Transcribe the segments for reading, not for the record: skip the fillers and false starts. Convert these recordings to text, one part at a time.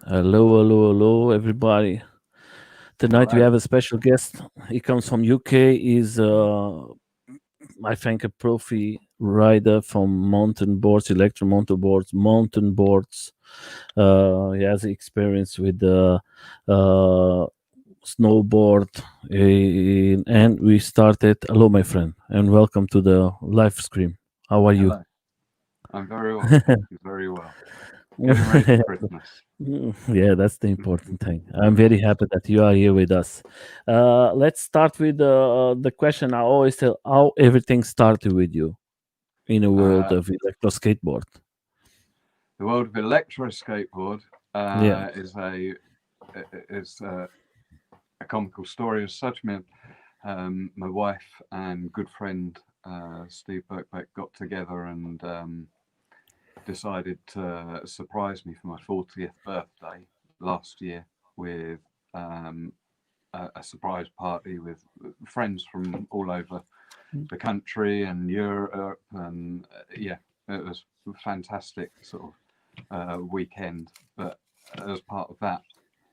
And hello, everybody. Tonight we have a special guest. He comes from UK. He's, I think, a profi rider from mountain boards, mountain boards. He has experience with snowboard, and we started. Hello, my friend, and welcome to the live stream. How are you? Hello. I'm very well. Thank you very well. Getting ready for Christmas. Yeah, that's the important thing. I'm very happy that you are here with us. Let's start with the question I always tell: how everything started with you in a world of electro skateboard. The world of electro skateboard Yeah. is a comical story as such. My wife and good friend Steve Birkbeck got together and decided to surprise me for my 40th birthday last year with a surprise party with friends from all over the country and Europe, and yeah, it was a fantastic sort of weekend. But as part of that,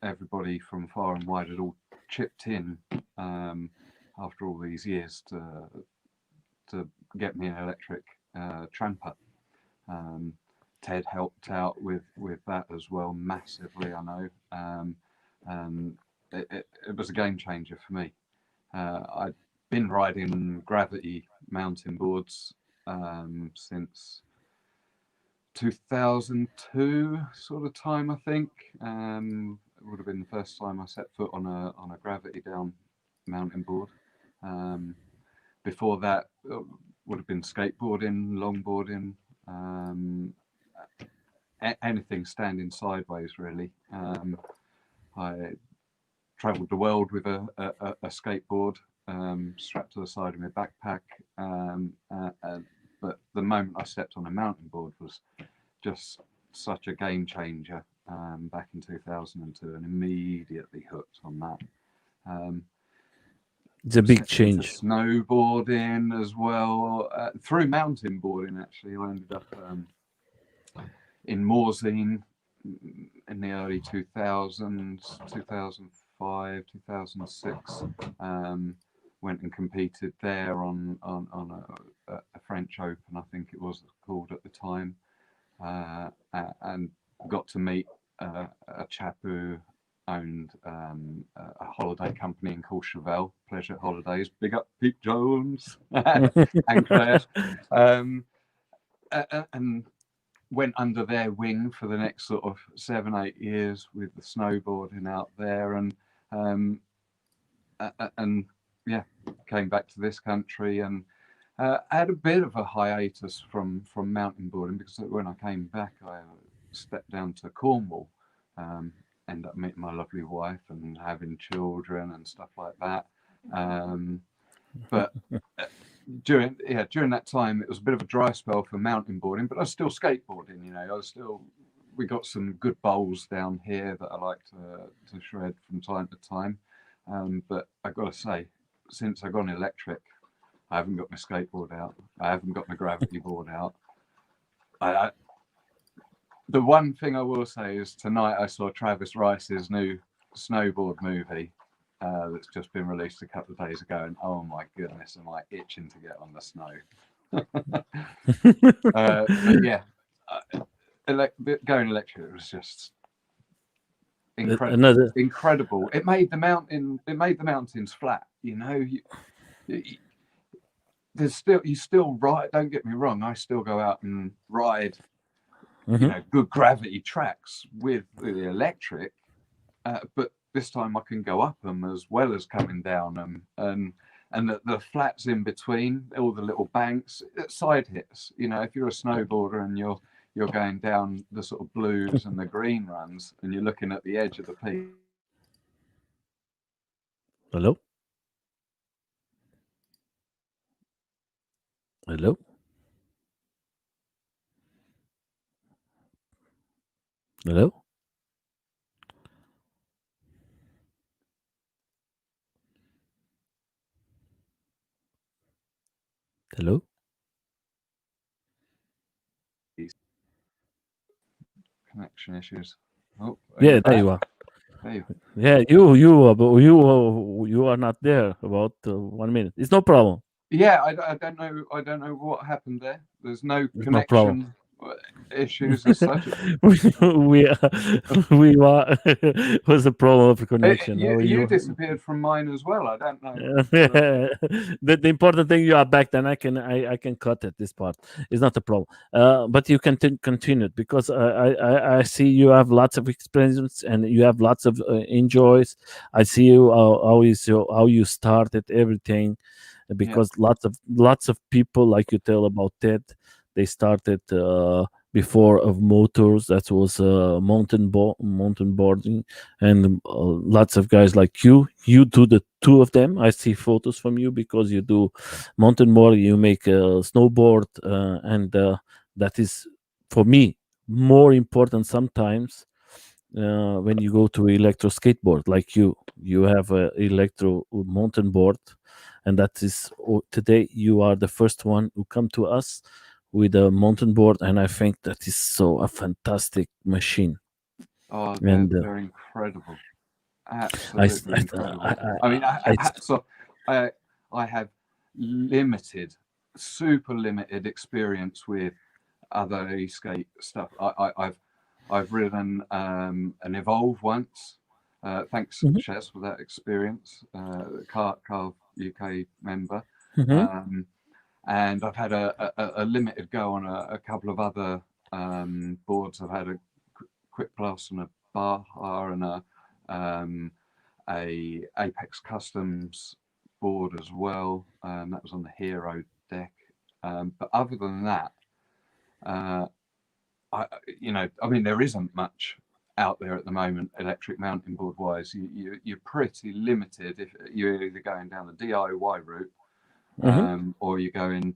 everybody from far and wide had all chipped in after all these years to get me an electric Trampa. Ted helped out with that as well massively, I know, and it was a game changer for me. I'd been riding gravity mountain boards since 2002 sort of time, I think. It would have been the first time I set foot on a gravity down mountain board. Before that, would have been skateboarding, longboarding, anything standing sideways, really. I travelled the world with a skateboard strapped to the side of my backpack, but the moment I stepped on a mountain board was just such a game changer back in 2002, and immediately hooked on that. It's a big change. Snowboarding as well, through mountain boarding actually. I ended up in Morzine in the early 2000s, 2005, 2006. Went and competed there on a French Open, I think it was called at the time, and got to meet a chap who owned a holiday company in Courchevel, Pleasure Holidays. Big up Pete Jones and Claire, and went under their wing for the next sort of 7-8 years with the snowboarding out there, and yeah, came back to this country and had a bit of a hiatus from mountain boarding, because when I came back I stepped down to Cornwall, ended up meeting my lovely wife and having children and stuff like that, but during that time it was a bit of a dry spell for mountain boarding, but I was still skateboarding. We got some good bowls down here that I like to shred from time to time, but I gotta say, since I've gone electric, I haven't got my skateboard out, I haven't got my gravity board out. The one thing I will say is tonight I saw Travis Rice's new snowboard movie that's just been released a couple of days ago, and oh my goodness, am I itching to get on the snow. But yeah, going electric was just incredible. It made the mountains flat. You still ride. Don't get me wrong. I still go out and ride, good gravity tracks with the electric, but this time I can go up them as well as coming down them, and the flats in between, all the little banks, side hits. If you're a snowboarder and you're you're going down the sort of blues and the green runs, and you're looking at the edge of the peak. Hello? Hello? Hello? Hello? Connection issues. Oh, Yeah, there you are. There you. Yeah, you are not there about 1 minute. It's no problem. Yeah, I don't know. I don't know what happened there. There's no It's no problem. connection issues as such. we we are was a problem of connection. You, How are you you? disappeared from mine as well. I don't know. The important thing you are back, then I can cut it. This part is not a problem. But you can continue it because I see you have lots of experience and you have lots of enjoys. I see you how you started everything because lots of people like you tell about Ted, they started before of motors. That was mountain boarding, and lots of guys like you do the two of them. I see photos from you because you do mountain boarding, you make a snowboard, and that is for me more important sometimes when you go to electro skateboard like you have a electro mountain board, and that is today you are the first one who come to us with a mountain board, and I think that is so a fantastic machine. Oh, And they're incredible. I, Absolutely incredible. I mean, so I have limited, super limited experience with other e-skate stuff. I've ridden an Evolve once. Thanks, Mhm, Shez, for that experience. Carl UK member. mhm. Um, and I've had a limited go on a couple of other boards. I've had a Quick Plus and a Baja and a Apex Customs board as well. That was on the Hero deck. But other than that, uh, I mean, there isn't much out there at the moment, electric mountain board wise. You're pretty limited if you're either going down the DIY route, Mhm. or you're going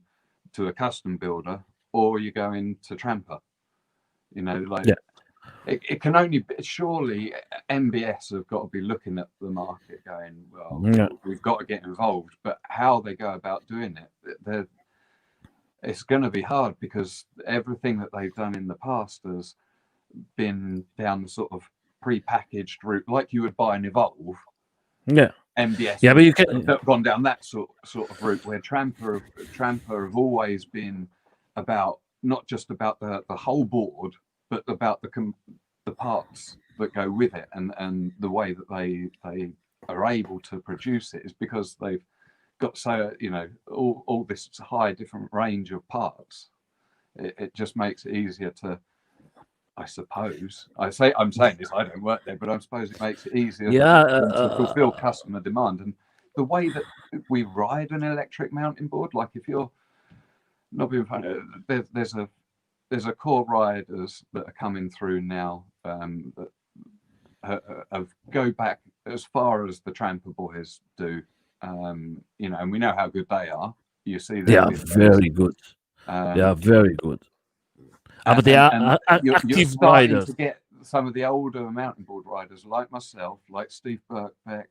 to a custom builder, or you're going to Trampa. Like Yeah. it can only be, surely MBS have got to be looking at the market, going, well, Yeah. we've got to get involved. But how they go about doing it, it's going to be hard because everything that they've done in the past has been down the sort of pre-packaged route, like you would buy an Evolve. Yeah. MBS Yeah, but you can. have gone down that sort of route, where Trampa have always been about not just about the whole board, but about the parts that go with it, and the way that they are able to produce it is because they've got so all this high different range of parts. It just makes it easier to, I suppose. I'm saying this. I don't work there, but I suppose it makes it easier for Yeah. them to fulfil customer demand. And the way that we ride an electric mountain board, like if you're not being funny, there's a core riders that are coming through now that go back as far as the Tramper boys do. And we know how good they are. You see They their are videos. very good. They are Um, very good. But they and are you're active starting to riders. get some of the older mountain board riders like myself, like Steve Birkbeck,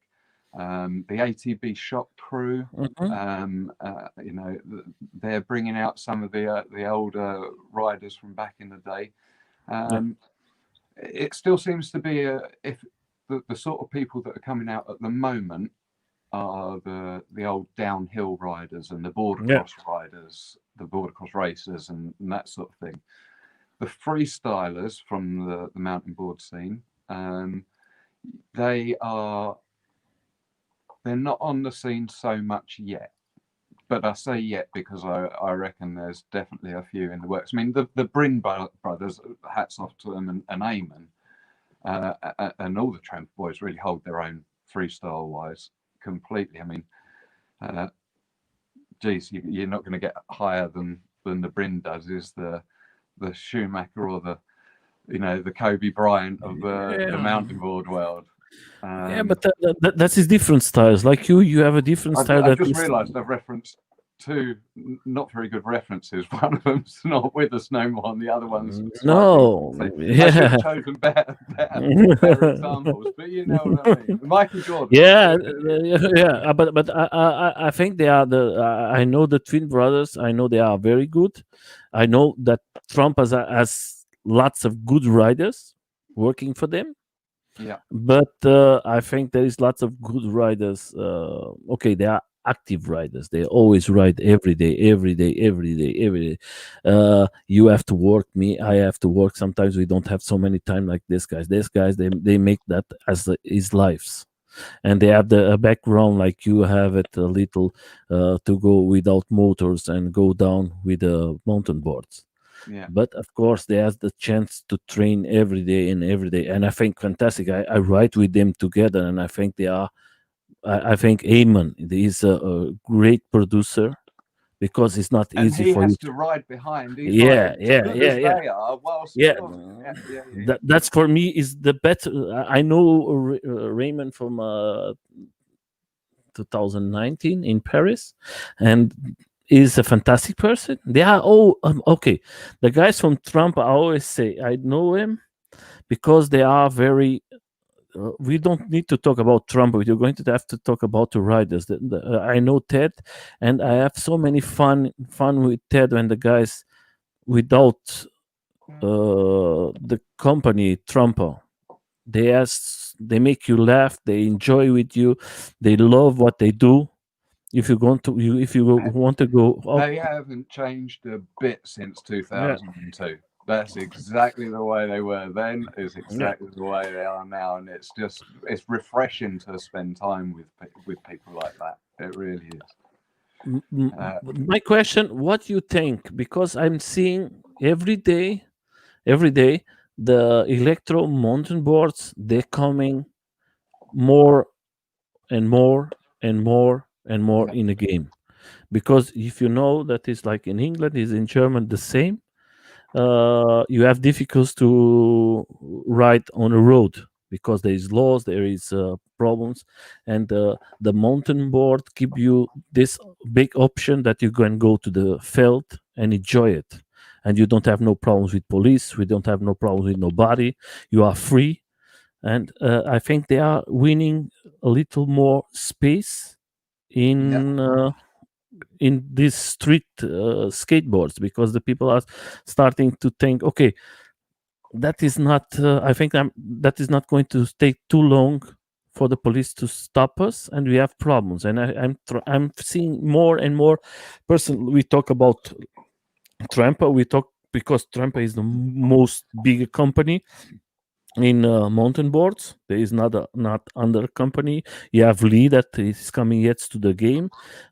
the ATB shop crew. Mhm. They're bringing out some of the older riders from back in the day. Yeah. It still seems to be if the sort of people that are coming out at the moment are the old downhill riders and the border Yeah. cross riders, the border cross racers, and that sort of thing. The freestylers from the mountain board scene, they're not on the scene so much yet. But I say yet because I reckon there's definitely a few in the works. I mean, the Bryn brothers, hats off to them, and Eamon, and all the Tramp boys really hold their own freestyle wise completely. I mean, geez, you're not going to get higher than the Bryn does. Is the the Schumacher or the the Kobe Bryant of the mountain board world. Yeah, but that's his different styles. Like you have a different style. I just realised I've referenced two not very good references. One of them's not with us no more, and the other one's no. Yeah. I should have chosen better examples, but you know what I mean. Michael Jordan. Yeah. But I think they are I know the twin brothers. I know they are very good. I know that Trump has lots of good riders working for them. Yeah. But I think there is lots of good riders. Okay, they are active riders. They always ride every day. You have to work. Me, I have to work. Sometimes we don't have so many time like these guys. These guys, they make that as his lives, and they have a background like you have it a little to go without motors and go down with mountain boards. Yeah. But of course, they have the chance to train every day, and I think fantastic. I ride with them together, and I think they are. I think Eamon is a great producer because it's not easy he for has you to ride behind these yeah. they are Yeah, yeah. That's for me is the better. I know Raymond from 2019 in Paris, and is a fantastic person. They are all okay. The guys from Trampa, I always say I know him because they are very. We don't need to talk about Trump. We're going to have to talk about the riders. I know Ted, and I have so many fun with Ted when the guys without the company Trampa. They make you laugh. They enjoy with you. They love what they do. If you want to, want to go, they haven't changed a bit since 2002. That's exactly the way they were then. Is exactly the way they are now, and it's refreshing to spend time with people like that. It really is. My question: what do you think? Because I'm seeing every day, the electro mountain boards they're coming more and more and more and more in the game. Because if you know that it's like in England, is in German the same. You have difficulties to ride on a road because there is laws, there is problems, and the mountain board give you this big option that you can go to the field and enjoy it, and you don't have no problems with police. We don't have no problems with nobody. You are free, and I think they are winning a little more space in these street skateboards because the people are starting to think, okay, that is not. I think that is not going to take too long for the police to stop us, and we have problems. And I'm seeing more and more person. We talk about Trampa. We talk because Trampa is the most bigger company in mountain boards. There is not under company. You have Lee that is coming yet to the game,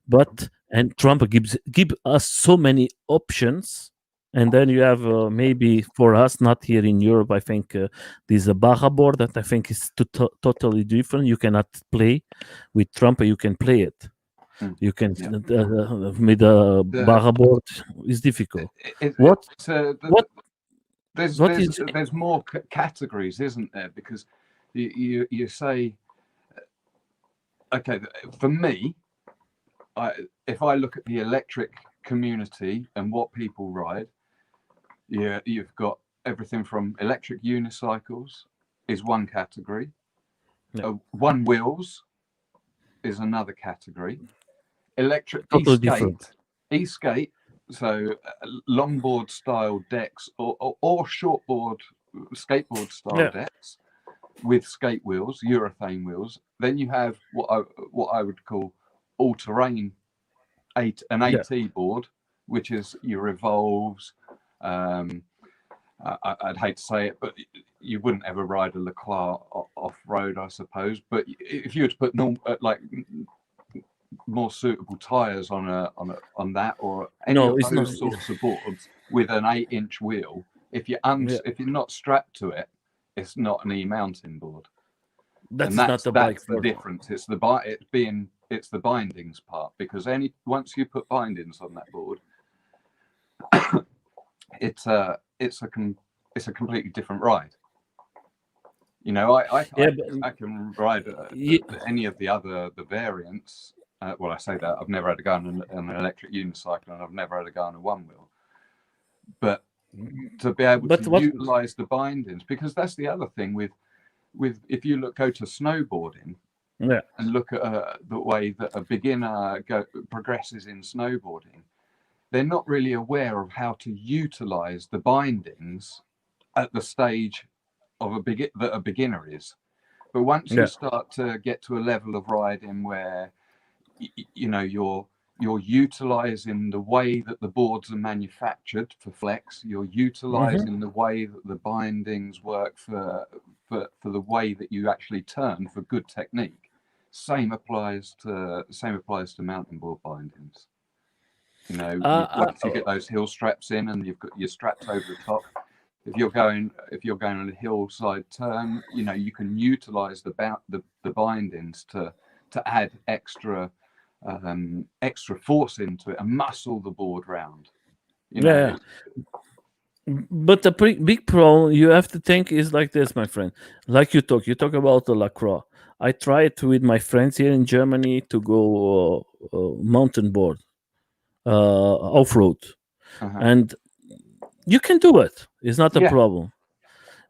but and Trump give us so many options. And then you have maybe for us not here in Europe. I think there's a Baja board that I think is totally different. You cannot play with Trump. You can play it. You can with the Baja board is difficult. What? There's more categories, isn't there? Because you say, okay, for me, if I look at the electric community and what people ride, you've got everything from electric unicycles is one category. One wheels is another category. Electric e-skate. So longboard style decks or shortboard skateboard style decks with skate wheels, urethane wheels. Then you have what I would call all-terrain an AT board, which is your revolves. I'd hate to say it, but you wouldn't ever ride a Leclerc off-road, I suppose. But if you were to put more suitable tires on that or any of those sorts of boards with an 8-inch wheel, if you're not strapped to it, it's not an e-mountain board. That's the difference. It's the bindings part, because once you put bindings on that board, it's a completely different ride. You know, I can ride any of the variants. Well, I say that I've never had a go on an electric unicycle, and I've never had a go on a one wheel. But to be able to utilize the bindings, because that's the other thing with if you go to snowboarding, and look at the way that a beginner progresses in snowboarding, they're not really aware of how to utilize the bindings at the stage of that a beginner is. But once you start to get to a level of riding where you know you're utilizing the way that the boards are manufactured for flex, you're utilizing the way that the bindings work for the way that you actually turn for good technique. Same applies to mountain board bindings. You know, once you get those hill straps in and you're strapped over the top, if you're going on a hillside turn, you know, you can utilize the bindings to add extra force into it and muscle the board round. You know? But the big problem you have to think is like this, my friend. Like you talk about the LaCroix. I tried with my friends here in Germany to go mountain board, off-road, and you can do it. It's not a problem.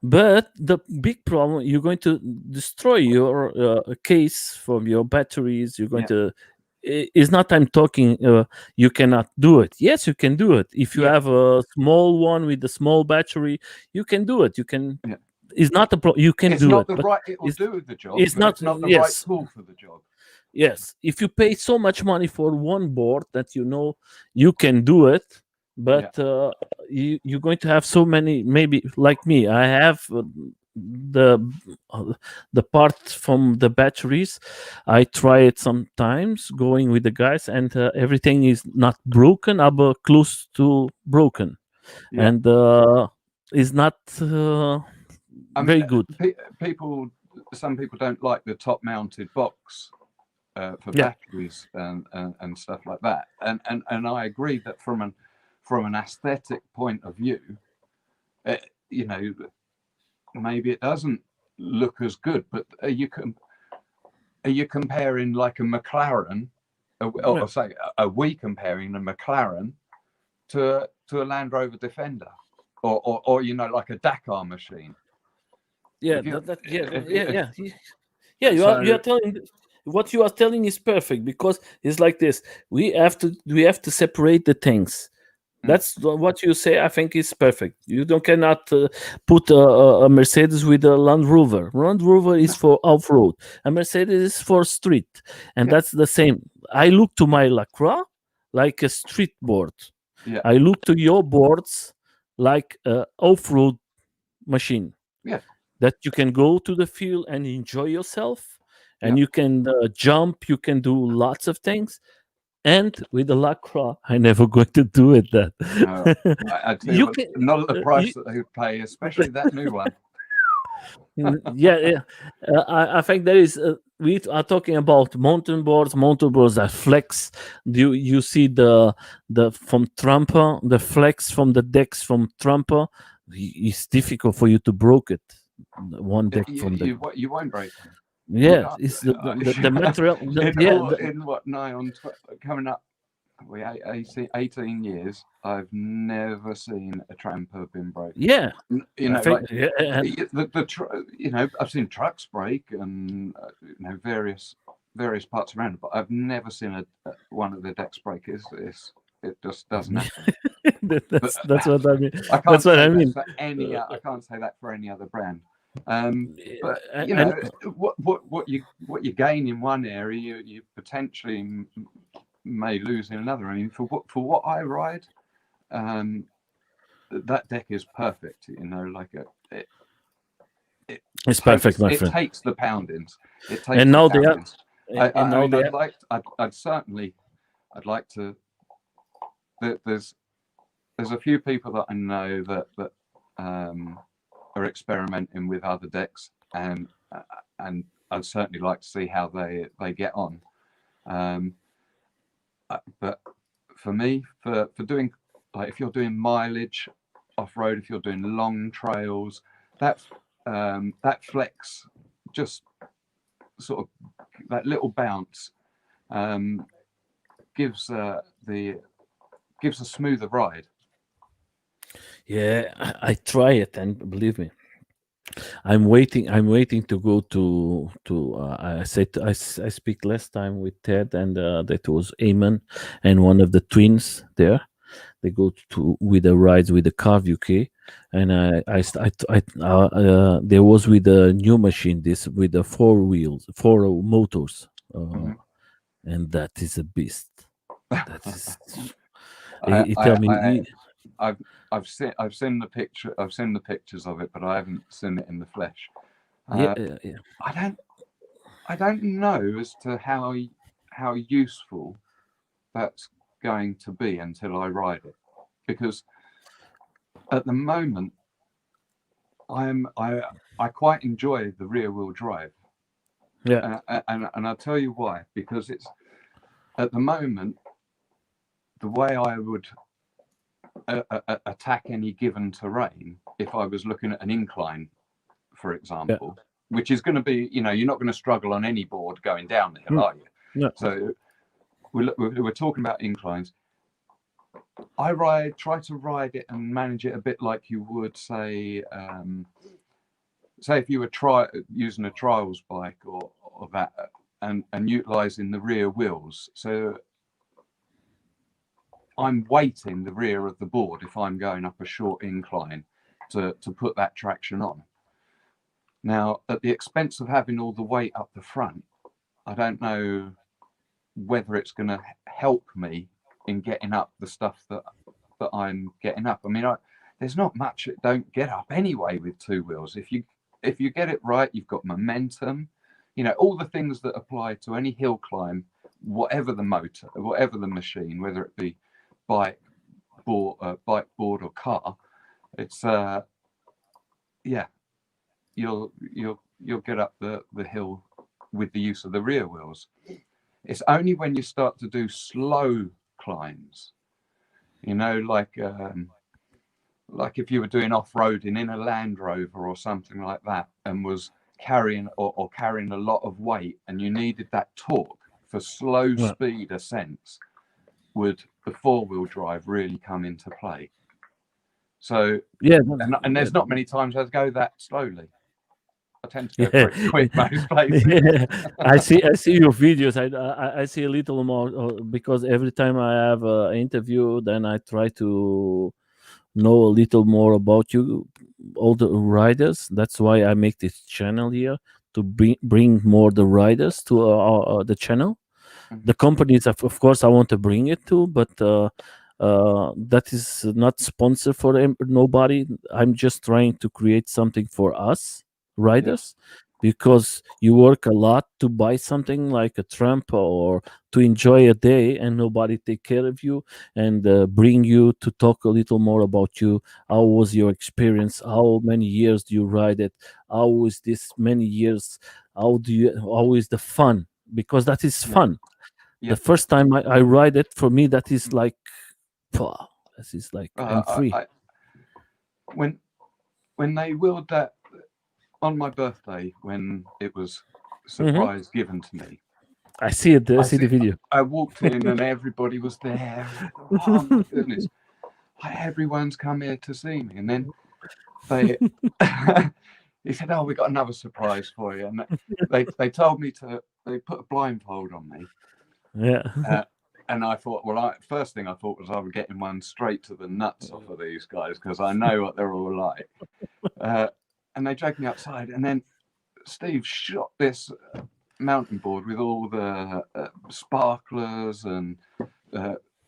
But the big problem, you're going to destroy your case from your batteries. You're going to. It's not I'm talking. You cannot do it. Yes, you can do it. If you have a small one with a small battery, you can do it. You can. It's not a problem. You can do it. It will do the job. It's not the right tool for the job. Yes, if you pay so much money for one board that you know you can do it, but you're going to have so many. Maybe like me, I have the part from the batteries. I try it sometimes going with the guys, and everything is not broken, but close to broken, and is not very good. Some people don't like the top-mounted box for batteries and stuff like that, and I agree that from an aesthetic point of view, you know, maybe it doesn't look as good. But are you comparing like a McLaren, or say, are we comparing a McLaren to a Land Rover Defender, or you know, like a Dakar machine? You are telling. What you are telling is perfect, because it's like this. We have to separate the things. That's what you say. I think is perfect. You cannot put a Mercedes with a Land Rover. Land Rover is for off-road. A Mercedes is for street, and that's the same. I look to my LaCroix like a street board. I look to your boards like a off-road machine. That you can go to the field and enjoy yourself, and you can jump. You can do lots of things. And with the LaCroix, I never going to do it. That I tell you, not at the price that they would pay, especially that new one. I think there is. We are talking about mountain boards that flex. You see the from Trampa, the flex from the decks from Trampa. It's difficult for you to break it. One deck from the you won't break them. Yeah, it's the material. Coming up, 18 years, I've never seen a Trampa been broken. Yeah, you know, you know, I've seen trucks break and you know, various parts around, but I've never seen one of the decks break. It just doesn't happen. that's what I mean. That's what I mean. I can't say that for any other brand. But you know, what you gain in one area, you potentially may lose in another. I mean, for what I ride, that deck is perfect. You know, like it's perfect, my friend. It takes the poundings. And now they are. I'd like to. There's a few people that I know that are experimenting with other decks, and I'd certainly like to see how they get on. But for me, for doing, like, if you're doing mileage off-road, if you're doing long trails, that flex, just sort of that little bounce, gives a smoother ride. Yeah, I try it, and believe me, I'm waiting. I'm waiting to go to. I said I speak last time with Ted, and that was Eamon and one of the twins there. They go to with the rides with the Carve UK, and there was with the new machine, this with the four wheels, four motors, Mhm. and that is a beast. That is. I, He I, tell me, I, I've seen the pictures of it, but I haven't seen it in the flesh. yeah, yeah, I don't know as to how useful that's going to be until I ride it, because at the moment I quite enjoy the rear wheel drive, yeah, and I'll tell you why. Because it's at the moment the way I would attack any given terrain, if I was looking at an incline, for yeah, example, which is going to be, you're not going to struggle on any board going down the hill, mm, are you? yeah, So we're talking about inclines. I try to ride it and manage it a bit like you would say if you were using a trials bike or that, and utilizing the rear wheels. So I'm weighting the rear of the board if I'm going up a short incline to put that traction on. Now, at the expense of having all the weight up the front, I don't know whether it's going to help me in getting up the stuff that I'm getting up. I mean, there's not much that don't get up anyway with two wheels. If you get it right, you've got momentum. All the things that apply to any hill climb, whatever the motor, whatever the machine, whether it be bike, board, or car. It's yeah, you'll get up the hill with the use of the rear wheels. It's only when you start to do slow climbs, like if you were doing off-roading in a Land Rover or something like that, and was carrying or carrying a lot of weight, and you needed that torque for slow yeah. speed ascents, would the four-wheel drive really come into play. So, Yeah, and there's not many times I go that slowly. I tend to go yeah, pretty quick most places. yeah. I see your videos. I see a little more because every time I have an interview, then I try to know a little more about you, all the riders. That's why I make this channel here to bring more the riders to the channel. The companies, of course, I want to bring it to, but that is not sponsored for nobody. I'm just trying to create something for us riders, because you work a lot to buy something like a Trampa or to enjoy a day, and nobody take care of you and bring you to talk a little more about you. How was your experience? How many years do you ride it? How is this many years? How is the fun? Because that is Yeah, fun. yeah. The first time I ride it, for me, that is like, pah, this is like I'm free. When they wheeled that on my birthday, when it was Hmm. surprise given to me, I see it. I see the video. I walked in and everybody was there. And I thought, oh my goodness, everyone's come here to see me. And then they he said, "Oh, we got another surprise for you." And they told me they put a blindfold on me. Yeah. And I thought, first thing I thought was I was getting one straight to the nuts off of these guys, because I know what they're all like. And they dragged me outside, and then Steve shot this mountain board with all the sparklers and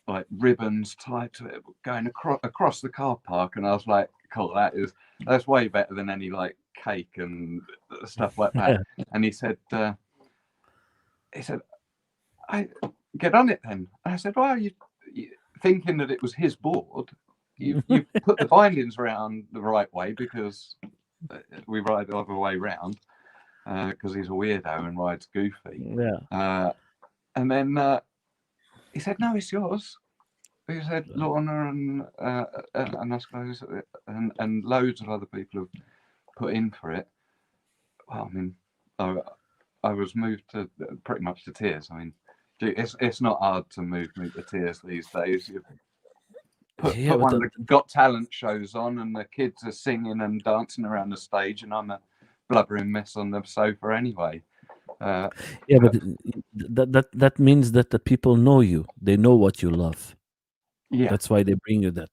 like ribbons tied to it going across the car park. And I was like, cool, that's way better than any like cake and stuff like that. And he said, I get on it then. And I said, well, you thinking that it was his board, you put the bindings around the right way, because we ride the other way round, because he's a weirdo and rides goofy. Yeah. And then he said, no, it's yours. Who said Lorna and I suppose and loads of other people have put in for it. Well, I mean, I was moved to pretty much to tears. I mean, it's not hard to move me to tears these days. You put Yeah, one of the Got Talent shows on, and the kids are singing and dancing around the stage, and I'm a blubbering mess on the sofa anyway. yeah, but that means that the people know you. They know what you love. Yeah, That's why they bring you that.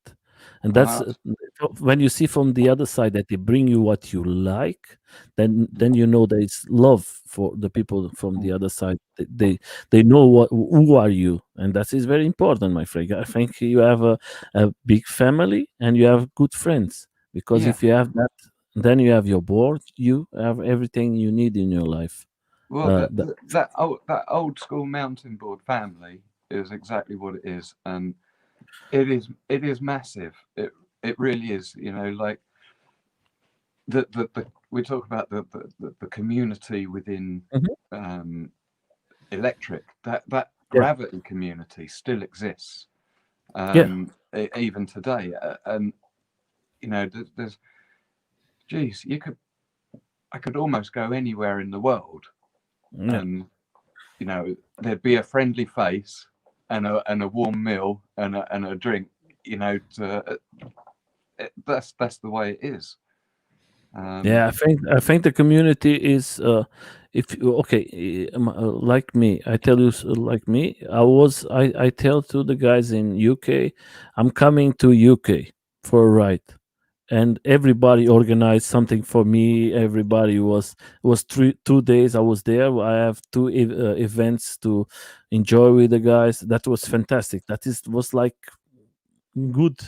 And that's when you see from the other side that they bring you what you like, then you know there is love for the people from the other side. They know who are you, and that is very important, my friend. I think you have a big family and you have good friends, because yeah. if you have that, then you have your board, you have everything you need in your life. Well, That, that old school mountain board family is exactly what it is, and it is massive. It really is. You know, like the we talk about the community within Mhm. electric. That Yeah, gravity community still exists, yeah, even today. And you know, geez, I could almost go anywhere in the world, yeah. and you know, there'd be a friendly face and a warm meal and a drink. You know, that's the way it is. Yeah, I think the community is if okay, like me, I tell you, like me, I tell to the guys in UK, I'm coming to UK for a ride, and everybody organized something for me. Everybody was 2 days I was there. I have two events to enjoy with the guys. That was fantastic. That is was like good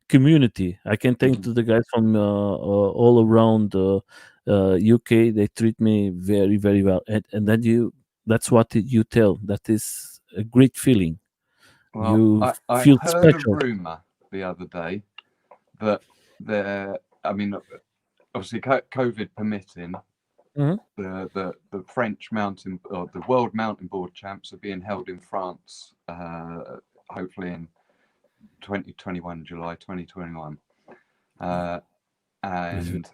community. I can thank to the guys from all around UK. They treat me very, very well, and then that's what you tell. That is a great feeling. Well, You I feel heard a special. rumor the other day that I mean, obviously, COVID permitting, Mhm. the French mountain or the World Mountain Board Champs are being held in France, hopefully in 2021, July 2021. If- And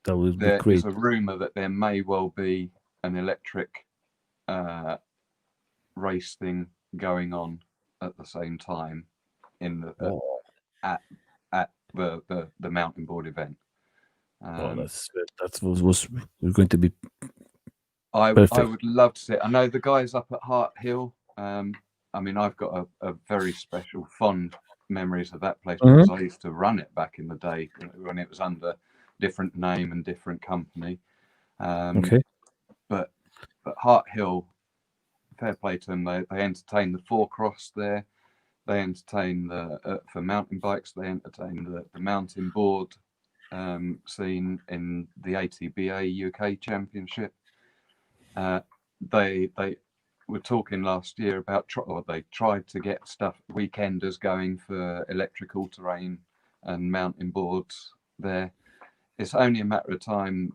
That would be there is great. a rumor that there may well be an electric uh, race thing going on at the same time in the Oh, at the mountain board event. oh, Um, was going to be I perfect. would love to see it. I know the guys up at Hart Hill. I mean, I've got a very special, fond memories of that place because Mhm. I used to run it back in the day when it was under different name and different company. Um, Okay. but Hart Hill, fair play to them. They entertain the four cross there. They entertain for mountain bikes. They entertain the mountain board scene in the ATBA UK Championship. They were talking last year about or they tried to get stuff weekenders going for electric all terrain and mountain boards there. It's only a matter of time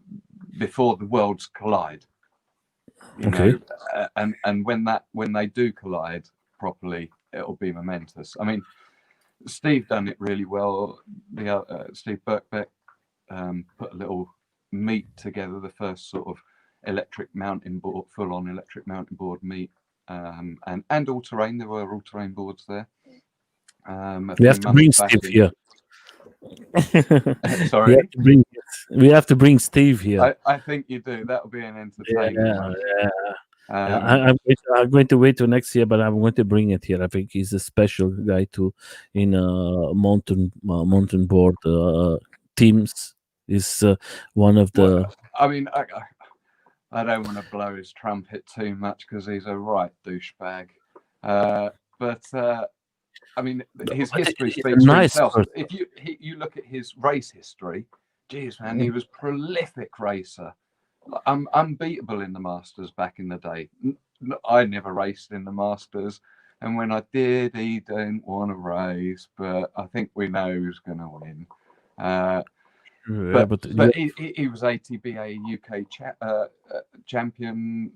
before the worlds collide, you Okay. know, and when they do collide properly, it'll be momentous. I mean, Steve done it really well. The Steve Birkbeck put a little meet together, the first sort of electric mountain board, full on electric mountain board meet, and all terrain. There were all terrain boards there. A We few have to months bring back Steve in. here. we have Sorry, to bring we have to bring Steve here. I think you do. That'll be an entertaining Yeah, one. yeah. Um, I'm going to wait till next year, but I'm going to bring it here. I think he's a special guy too in mountain board teams. Is one of well, the I mean, I don't want to blow his trumpet too much because he's a right douchebag. But I mean, his but history he's a speaks for nice himself. person. If you look at his race history, geez, man, he was prolific racer, unbeatable in the Masters back in the day. I never raced in the Masters, and when I did, he didn't want to race. But I think we know who's going to win. Uh, Yeah, but but he was ATBA UK champion.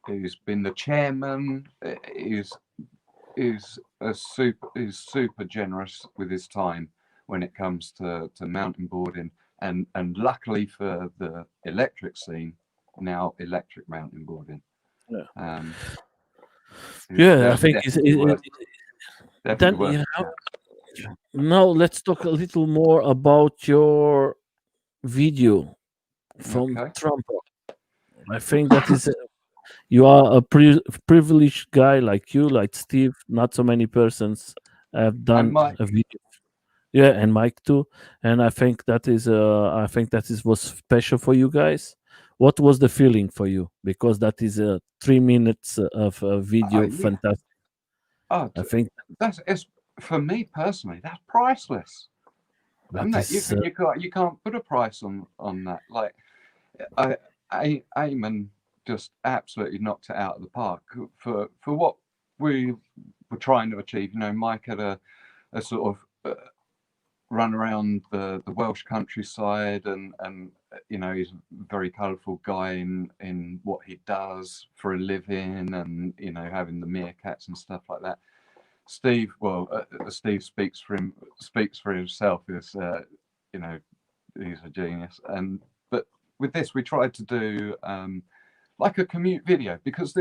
He's been the chairman. He's is super generous with his time when it comes to mountain boarding, and luckily for the electric scene, now electric mountain boarding. Yeah, Is I think definitely worth then a shout. Now let's talk a little more about your video from Okay. Trampa. I think that is you are a privileged guy like you, like Steve. Not so many persons have And done Mike, a video. Yeah, and Mike too. And I think that is was special for you guys. What was the feeling for you? Because that is 3 minutes of video, yeah, fantastic. I think it's for me personally, that's priceless. And that that is you can't put a price on that. Like Eamon just absolutely knocked it out of the park for what we were trying to achieve. You know, Mike had a sort of run around the Welsh countryside, and you know, he's a very colourful guy in what he does for a living, and you know, having the meerkats and stuff like that. Steve, Steve speaks for himself. Is you know, he's a genius. And but with this, we tried to do like a commute video, because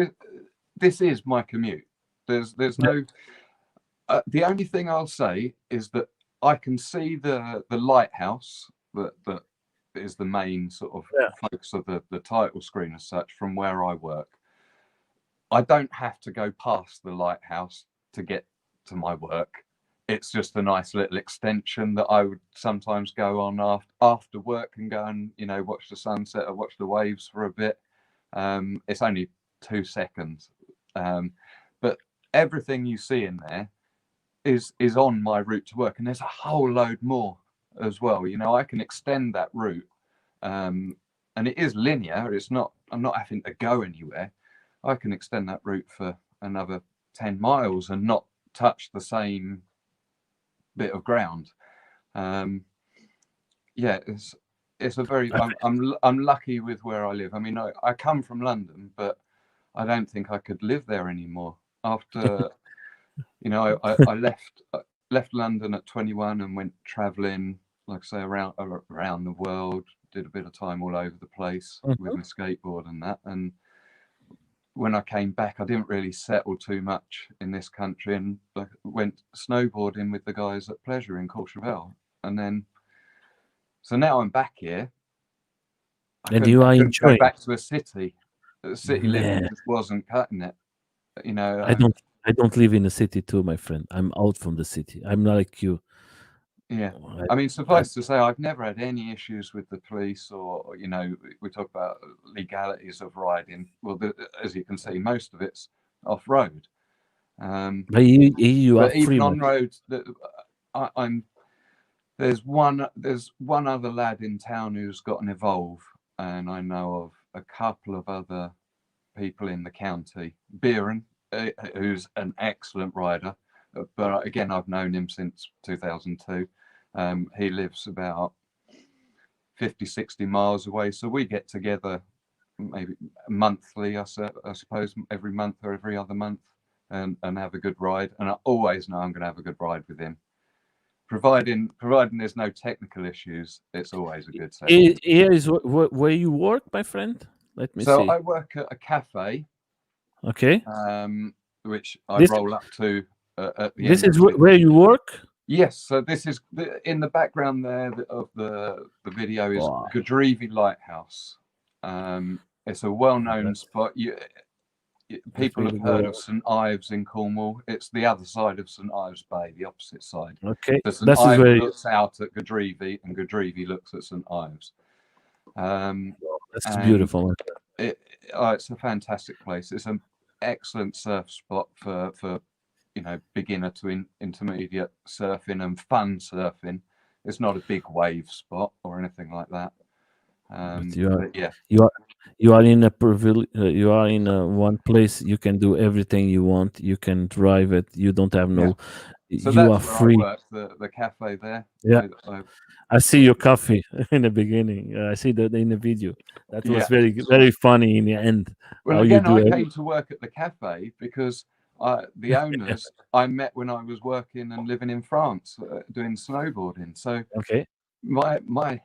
this is my commute. There's no. The only thing I'll say is that I can see the lighthouse that is the main sort of yeah. focus of the title screen as such from where I work. I don't have to go past the lighthouse to get to my work. It's just a nice little extension that I would sometimes go on after work and go and, you know, watch the sunset or watch the waves for a bit. It's only 2 seconds, but everything you see in there is on my route to work, and there's a whole load more as well. You know, I can extend that route, and it is linear. I'm not having to go anywhere. I can extend that route for another 10 miles and not touch the same bit of ground. Yeah, it's a very. I'm lucky with where I live. I mean, I come from London, but I don't think I could live there anymore. After, you know, I left London at 21 and went traveling, like I say, around the world. Did a bit of time all over the place with my skateboard and that. And when I came back, I didn't really settle too much in this country, and I went snowboarding with the guys at Pleasure in Courchevel. And then, so now I'm back here. And you I are couldn't go enjoying. back to a city. City living Man, just wasn't cutting it. You know, I don't live in the city too, my friend. I'm out from the city. I'm not like you. yeah. I, I mean, I, suffice to say, I've never had any issues with the police, or you know, we talk about legalities of riding. Well, as you can see, most of it's off road. but you are But free, even my on roads, that I'm there's one other lad in town who's got an Evolve, and I know of a couple of other people in the county. Biren, who's an excellent rider, but again, I've known him since 2002. He lives about 50, 60 miles away, so we get together maybe monthly, I suppose, every month or every other month, and have a good ride. And I always know I'm going to have a good ride with him. Providing there's no technical issues, it's always a good session. Here is where you work, my friend. Let me So see. I work at a cafe, Okay, which I this roll up to at the this end is of the. where you work. Yes, so this is in the background there of the video is Wow, Gadrivi Lighthouse. It's a well-known that's spot. let People me have heard go. of St Ives in Cornwall. It's the other side of St Ives Bay, the opposite side. Okay, So St this is Ives where looks out at Gadrivi, and Gadrivi looks at St Ives. this is And beautiful. My it's a fantastic place. It's an excellent surf spot for you know, beginner to intermediate surfing and fun surfing. It's not a big wave spot or anything like that. But But yeah, you are in a you are in one place. You can do everything you want. You can drive it. You don't have yeah. no. So You are that's where I free. work, the cafe there. Yeah, I I see your coffee in the beginning. I see that in the video. That was yeah. very funny in the end. Well, How you again, do I it. came to work at the cafe because The owners I met when I was working and living in France doing snowboarding. So Okay. my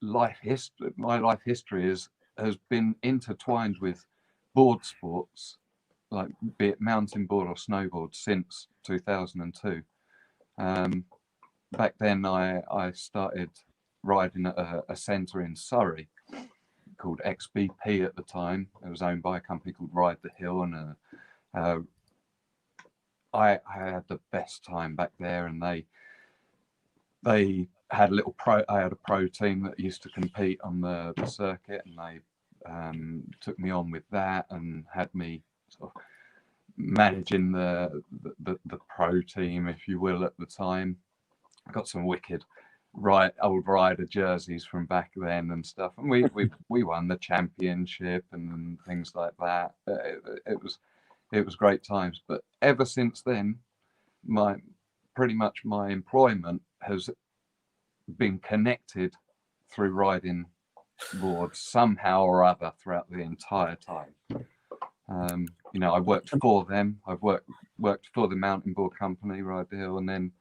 life history has been intertwined with board sports, like be it mountain board or snowboard, since 2002. Back then, I started riding at a centre in Surrey called XBP at the time. It was owned by a company called Ride the Hill, and I had the best time back there. And they had a little I had a pro team that used to compete on the circuit, and they took me on with that and had me sort of managing the pro team, if you will, at the time. I got some wicked old rider jerseys from back then and stuff, and we won the championship and things like that. It was great times. But ever since then, pretty much my employment has been connected through riding boards somehow or other throughout the entire time. You know, I worked for them. I've worked for the mountain board company, Ride the Hill, and then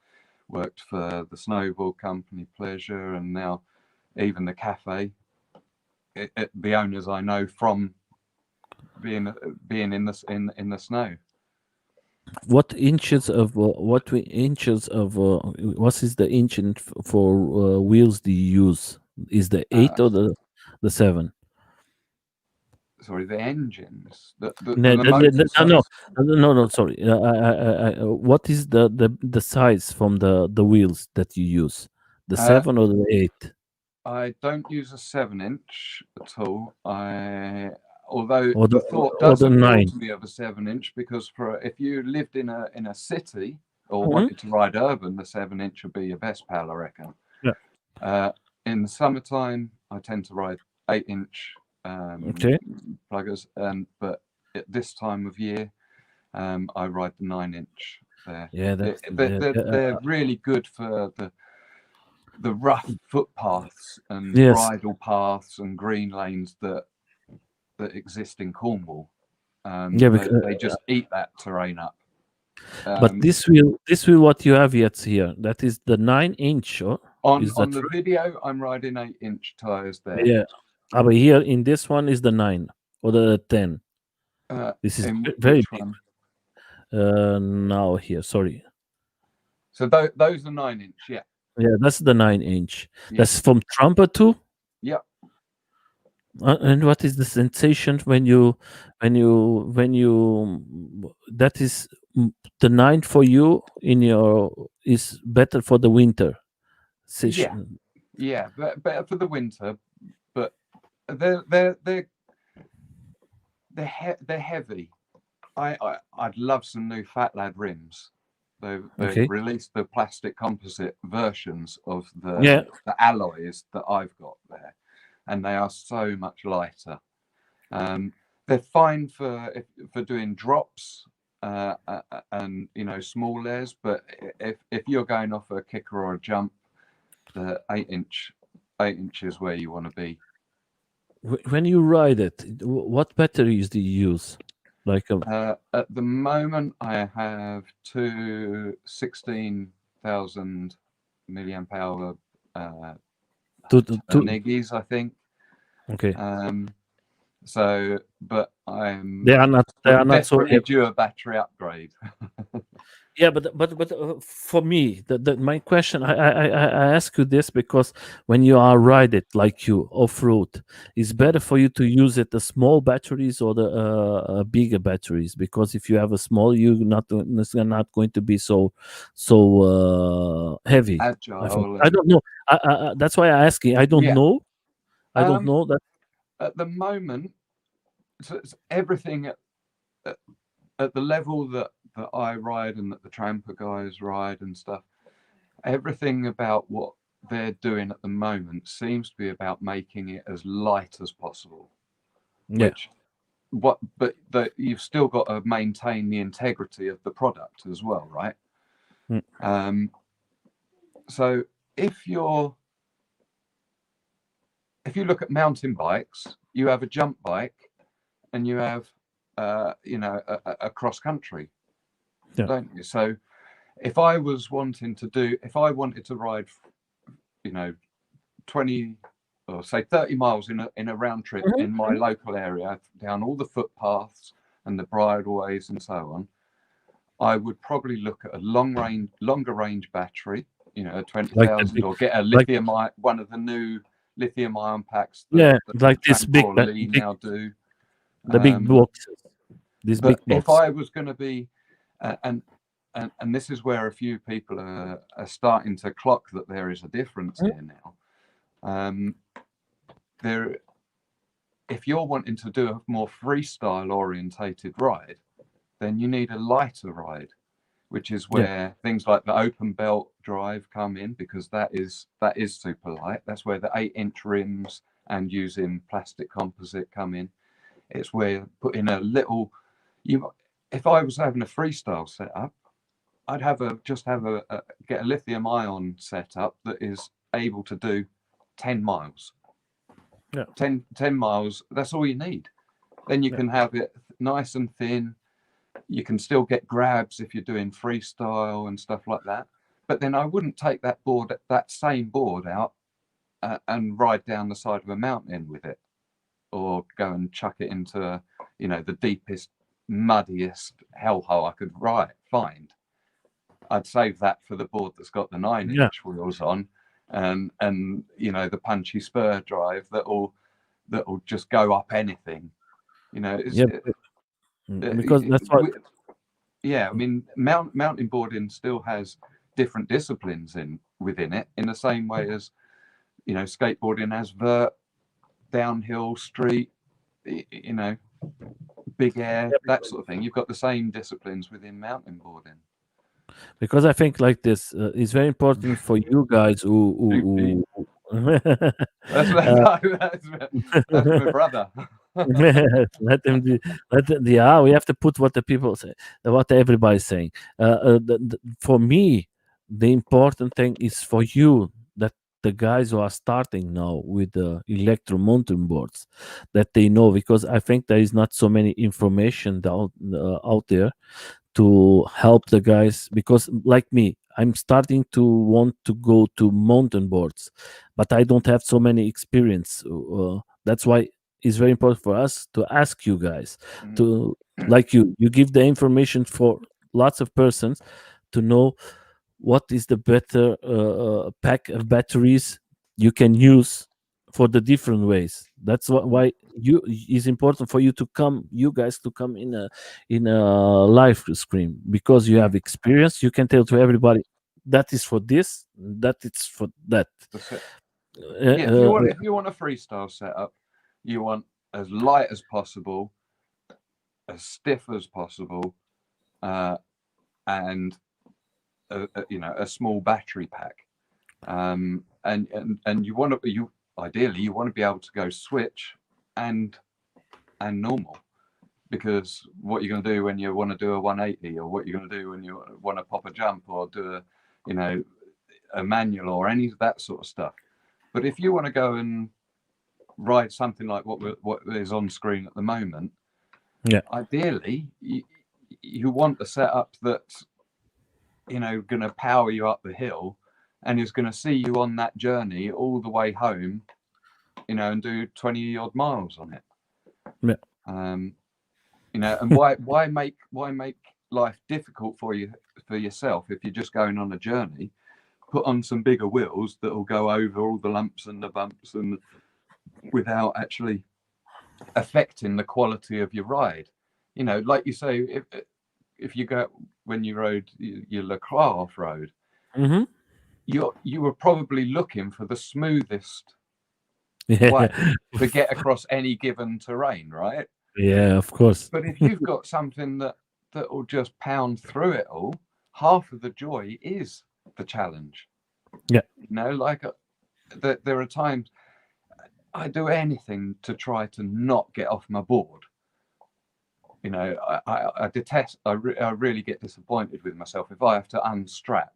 worked for the snowboard company, Pleasure, and now even the cafe. The owners I know from being in the snow. What inches of what is the inch for wheels do you use? Is the 8 or the 7? Sorry, the engines, the No, motor size. no. Sorry. What is the size from the wheels that you use? The 7 or the 8? I don't use a 7-inch at all. Although Or the thought or does the appeal 9? to me of a 7-inch, because if you lived in a city or Mhm. wanted to ride urban, the 7-inch would be your best pal, I reckon. Yeah. In the summertime, I tend to ride 8-inch Okay. pluggers, but at this time of year, I ride the 9-inch there. Yeah, They're really good for the rough footpaths and yes. bridle paths and green lanes that exist in Cornwall. Yeah, because, They just eat that terrain up. but this will what you have yet here. That is the 9-inch, or is that On the true? video, I'm riding 8-inch tires there. Yeah. But here in this one is the 9 or the 10. This is In very which big. one? Now here, sorry. So those are 9-inch, yeah. Yeah, that's the 9-inch. Yeah. That's from Trampa too. Yeah. And what is the sensation when you that is the 9 for you in your is better for the winter session? Yeah, better for the winter, but they're heavy. I'd love some new Fat Lad rims. They've Okay. released the plastic composite versions of Yeah. the alloys that I've got there, and they are so much lighter. They're fine for doing drops and small layers, but if you're going off a kicker or a jump, the 8-inch is where you want to be. When you ride it, what batteries do you use? Like At the moment, I have two 16,000 milliamp hour Niggies, I think. okay. So, but I'm They are not so desperately heavy. due a battery upgrade. Yeah, but for me, my question, I ask you this because when you are ride it like you off road, it's better for you to use it the small batteries or the bigger batteries, because if you have a small, you're not going to be so heavy. Agile. I don't know. That's why I ask you. I don't know. I don't know that. At the moment, it's everything at the level that I ride and that the Trampa guys ride and stuff. Everything about what they're doing at the moment seems to be about making it as light as possible. Yeah. But you've still got to maintain the integrity of the product as well, right? So if you look at mountain bikes, you have a jump bike and you have a cross country. don't you? So if I wanted to ride, 20 or say 30 miles in a round trip in my local area, down all the footpaths and the bridleways and so on, I would probably look at a longer range battery, a 20,000, or get a lithium, one of the new lithium ion packs that like this Trampa big, Lee now do. the big boxes. But if I was going to be, and this is where a few people are starting to clock that there is a difference here now. If you're wanting to do a more freestyle orientated ride, then you need a lighter ride, which is where things like the open belt drive come in, because that is super light. That's where the 8-inch rims and using plastic composite come in. It's where putting a little, if I was having a freestyle setup, I'd get a lithium ion setup that is able to do 10 miles. 10 miles, that's all you need. Then you can have it nice and thin. You can still get grabs if you're doing freestyle and stuff like that. But then I wouldn't take that same board out and ride down the side of a mountain with it, or go and chuck it into the deepest, muddiest hellhole I could find. I'd save that for the board that's got the 9-inch wheels on, and the punchy spur drive that'll just go up anything. Because that's what. I mean, mountain boarding still has different disciplines within it, in the same way as skateboarding has vert, downhill, street, big air, that sort of thing. You've got the same disciplines within mountain boarding. Because I think like this is very important for you guys who that's my brother. Let them do. We have to put what the people say, what everybody's saying. For me, the important thing is for you, that the guys who are starting now with the electro mountain boards, that they know, because I think there is not so many information out there to help the guys, because like me, I'm starting to want to go to mountain boards, but I don't have so many experience. That's why it's very important for us to ask you guys to, like you give the information for lots of persons to know what is the better pack of batteries you can use for the different ways. That's why it's important for you guys to come in a live stream, because you have experience. You can tell to everybody that is for this, that it's for that. If you want a freestyle setup, you want as light as possible, as stiff as possible, and a small battery pack, and you ideally you want to be able to go switch and normal, because what you're going to do when you want to do a 180, or what you're going to do when you want to pop a jump, or do a manual, or any of that sort of stuff. But if you want to go and ride something like what is on screen at the moment, ideally you want a setup that's going to power you up the hill, and is going to see you on that journey all the way home, and do 20 odd miles on it. And why make life difficult for yourself if you're just going on a journey? Put on some bigger wheels that will go over all the lumps and the bumps, and without actually affecting the quality of your ride. Like you say, if you go, when you rode your Le Croix off-road, you were probably looking for the smoothest way to get across any given terrain, right? Yeah, of course. But if you've got something that will just pound through it all, half of the joy is the challenge. Like there are times I do anything to try to not get off my board. I detest, I really get disappointed with myself if I have to unstrap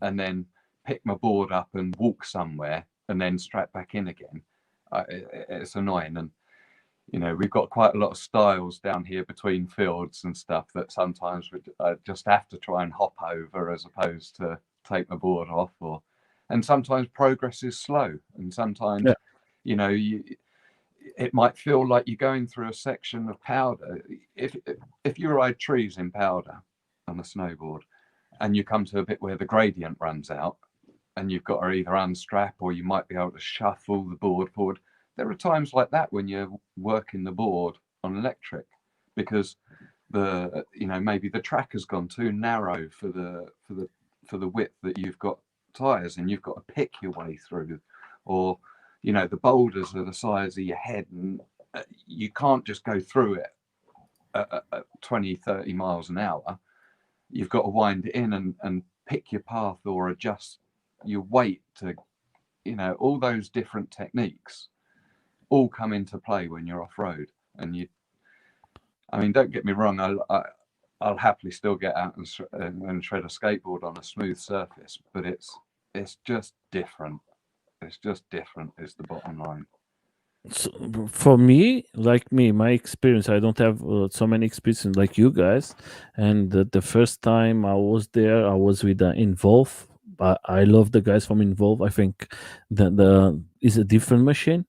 and then pick my board up and walk somewhere and then strap back in again. It's annoying. And you know, we've got quite a lot of styles down here between fields and stuff that sometimes I just have to try and hop over as opposed to take my board off, and sometimes progress is slow, and sometimes, you know, it might feel like you're going through a section of powder. If you ride trees in powder on a snowboard and you come to a bit where the gradient runs out and you've got to either unstrap or you might be able to shuffle the board forward, there are times like that when you're working the board on electric because maybe the track has gone too narrow for the width that you've got tires, and you've got to pick your way through, or you know, the boulders are the size of your head and you can't just go through it at 20, 30 miles an hour. You've got to wind it in and pick your path or adjust your weight to, you know, all those different techniques all come into play when you're off road. And I mean, don't get me wrong, I'll happily still get out and shred a skateboard on a smooth surface, but it's just different. It's just different is the bottom line. So for me, my experience, I don't have so many experiences like you guys. And the first time I was there, I was with Involve. I love the guys from Involve. I think the is a different machine,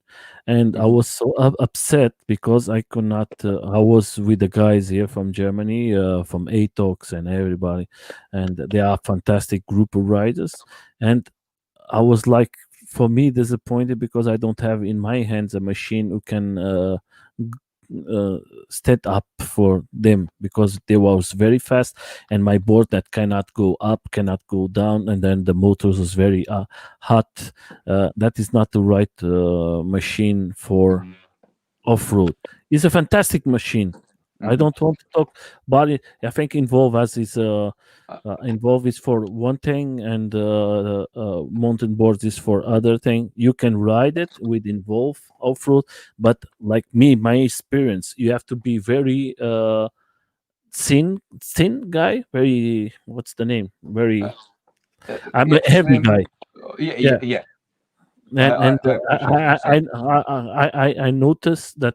and I was so upset because I could not. I was with the guys here from Germany, from ATOX and everybody, and they are fantastic group of riders. And I was like, for me, disappointed because I don't have in my hands a machine who can step up for them, because they was very fast, and my board that cannot go up, cannot go down, and then the motors was very hot. That is not the right machine for off-road. It's a fantastic machine. I don't want to talk about it. I think Involve is for one thing, and mountain boards is for other thing. You can ride it with Involve off-road, but like me, my experience, you have to be very thin guy. Very, what's the name? Very. I'm a heavy guy. Yeah. And I noticed that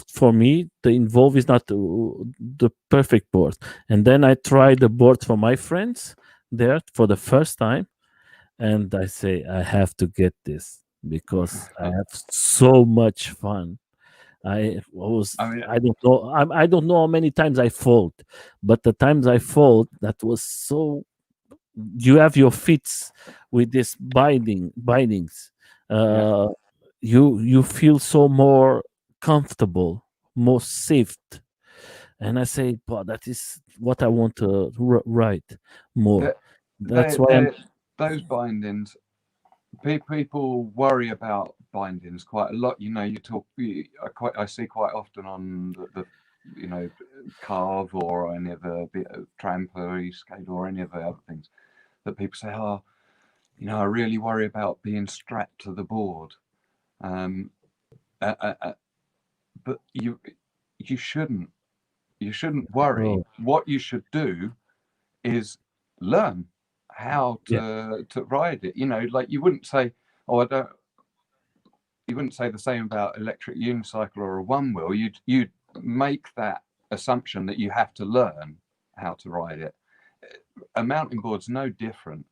for me, the Involve is not the perfect board. And then I tried the board for my friends there for the first time, and I say I have to get this because I have so much fun. I don't know. I don't know how many times I fall, but the times I fall, that was so. You have your feet with this bindings. You feel so more comfortable, more safe. And I say, "But that is what I want to write more." That's why those bindings. People worry about bindings quite a lot. You know, I see quite often on the you know, Carve or any of the Trampa, skate or any of the other things, that people say, oh, you know, I really worry about being strapped to the board. But you shouldn't. You shouldn't worry. Oh. What you should do is learn how to ride it. You know, like you wouldn't say, oh, you wouldn't say the same about electric unicycle or a one wheel. You'd make that assumption that you have to learn how to ride it. A mountain board's no different.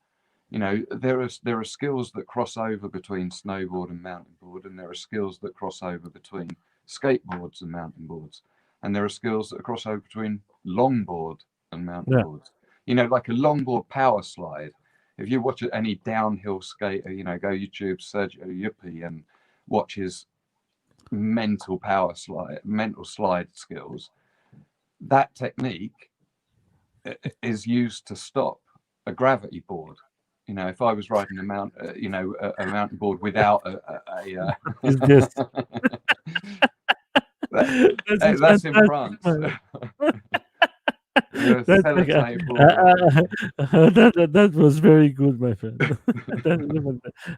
You know, there are skills that cross over between snowboard and mountain board, and there are skills that cross over between skateboards and mountain boards, and there are skills that cross over between longboard and mountain boards. You know, like a longboard power slide. If you watch any downhill skater, you know, go YouTube, search Yuppie, and watch his mental slide skills. That technique is used to stop a gravity board. You know, if I was riding a mountain board without that's in France. There's That's like, sellotape all over. that was very good, my friend.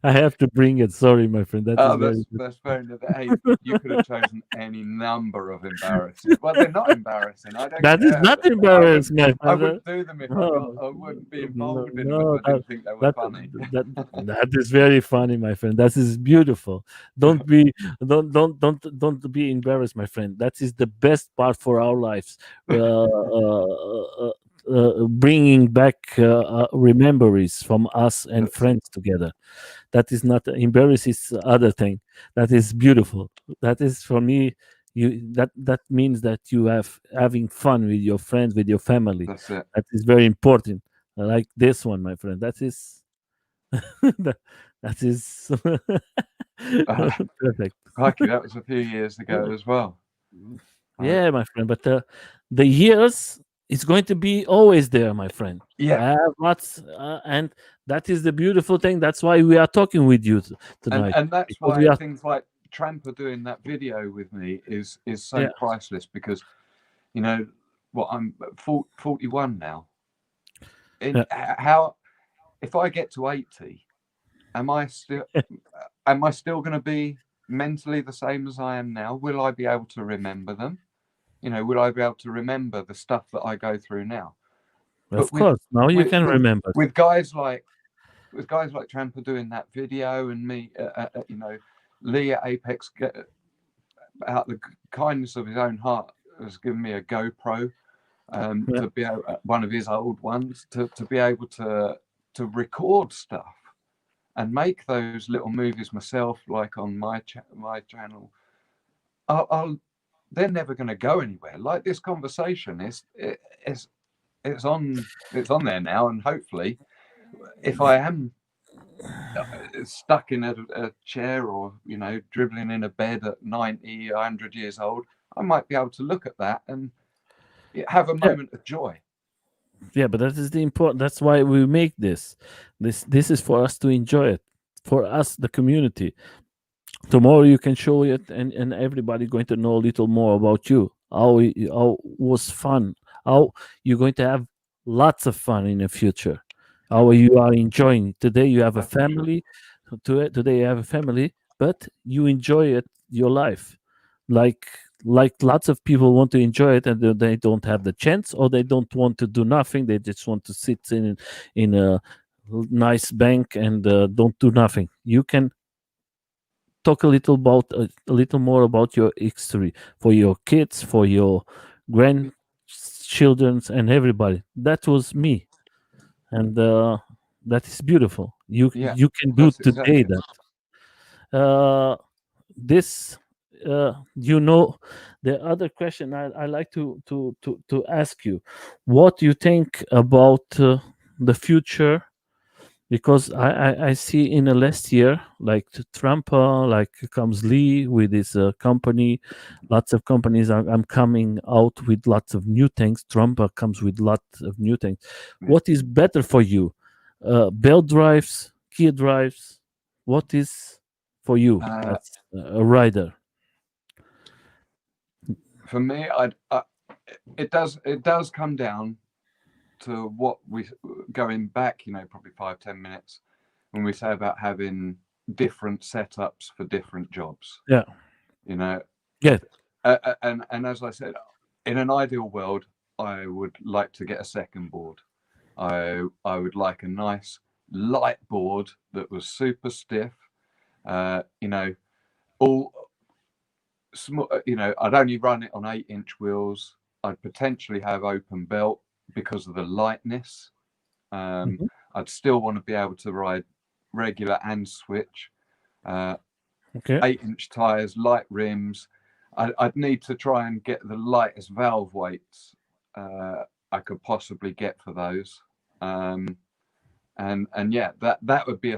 I have to bring it. Sorry, my friend. That is Oh, very good. that's very nice. Hey, you could have chosen any number of embarrassing. Well, they're not embarrassing. I don't That is care. not embarrassing, my I friend. wouldn't do them if No, I wouldn't be no, involved in them if no, I didn't think they were that funny. that that is very funny, my friend. That is beautiful. Don't be don't be embarrassed, my friend. That is the best part for our lives. Bringing back memories from us and That's it. friends together. That is not embarrass is other thing. That is beautiful. That is for me. That means that you have having fun with your friends, with your family. That's it. That is very important. Like this one, my friend. That is that, that is perfect. Crikey, that was a few years ago as well. Uh, Yeah, my friend. But the years is going to be always there, my friend. yeah, I have lots, and that is the beautiful thing. That's why we are talking with you tonight, and that's because we why are. things like Trampa doing that video with me is so Yeah, priceless because you know what I'm 41 now. In yeah, how if I get to 80, am I still going to be mentally the same as I am now? Will I be able to remember them? Will I be able to remember the stuff that I go through now? of But with course. Now you with can with remember. with guys like Trampa doing that video and me, Lee at Apex, out the kindness of his own heart, has given me a GoPro Yeah, to be one of his old ones to be able to record stuff and make those little movies myself, like on my channel. I'll they're never going to go anywhere. Like this conversation it's on there now, and hopefully, if I am stuck in a chair or dribbling in a bed at 90, 100 years old, I might be able to look at that and have a yeah, moment of joy. yeah. But that is the important. That's why we make this. This is for us to enjoy it. For us, the community. Tomorrow you can show it, and everybody going to know a little more about you. How was fun. How you're going to have lots of fun in the future. How you are enjoying today. You have a That's for sure. family. Today you have a family, but you enjoy it your life. Like lots of people want to enjoy it, and they don't have the chance, or they don't want to do nothing. They just want to sit in a nice bank and don't do nothing. You can talk a little more about your history for your kids, for your grandchildren, and everybody. That was me, and that is beautiful. You Yeah, you can do that's today exactly it. that. This you know the other question I like to ask you, what do you think about the future, because I see in the last year, like Trampa, like comes Lee with his company, lots of companies are coming out with lots of new things. Trampa comes with lots of new things. Yeah. What is better for you, belt drives, gear drives? What is for you Uh, as a rider? for me, it does come down to what we going back, probably 5-10 minutes when we say about having different setups for different jobs. Yeah, You know, yeah, and as I said, in an ideal world, I would like to get a second board. I would like a nice light board that was super stiff. All small. I'd only run it on 8-inch wheels. I'd potentially have open belt because of the lightness. Um, mhm, I'd still want to be able to ride regular and switch. Uh, okay, 8-inch tires, light rims. I'd need to try and get the lightest valve weights I could possibly get for those. And yeah, that would be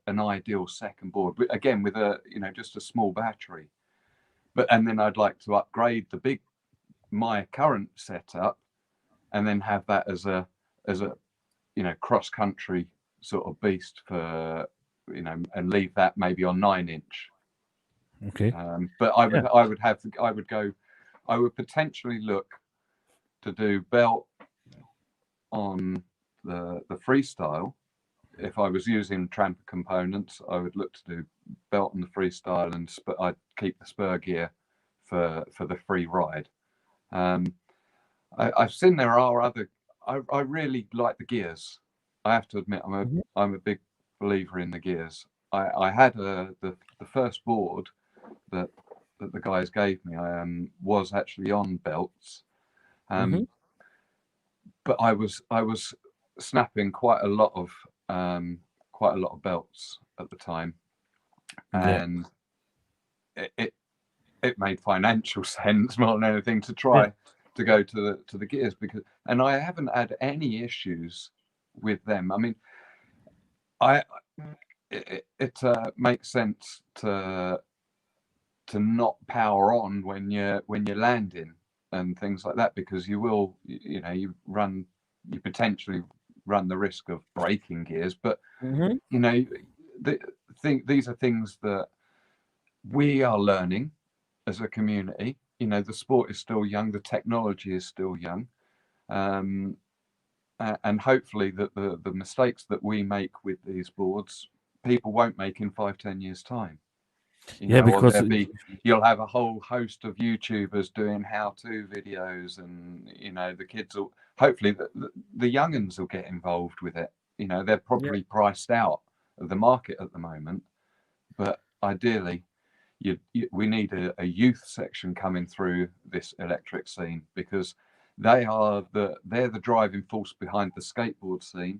an ideal second board. Again, with just a small battery. And then I'd like to upgrade my current setup, and then have that as a cross country sort of beast for and leave that maybe on 9-inch. okay, But I yeah, would potentially look to do belt on the freestyle. If I was using Trampa components, I would look to do belt on the freestyle, and I'd keep the spur gear for the free ride. I've seen there are other. I really like the gears. I have to admit, I'm a big believer in the gears. I had the first board that the guys gave me. Was actually on belts, but I was snapping quite a lot of belts at the time, and it made financial sense more than anything to try to go to the gears, because, and I haven't had any issues with them. I mean, it makes sense to not power on when you're landing and things like that, because you potentially run the risk of breaking gears. But these are things that we are learning as a community. The sport is still young, the technology is still young, and hopefully that the mistakes that we make with these boards, people won't make in 5-10 years time. Because you'll have a whole host of YouTubers doing how-to videos, and the kids will, hopefully the young'uns will get involved with it. They're probably priced out of the market at the moment, but ideally we need a youth section coming through this electric scene, because they're the driving force behind the skateboard scene.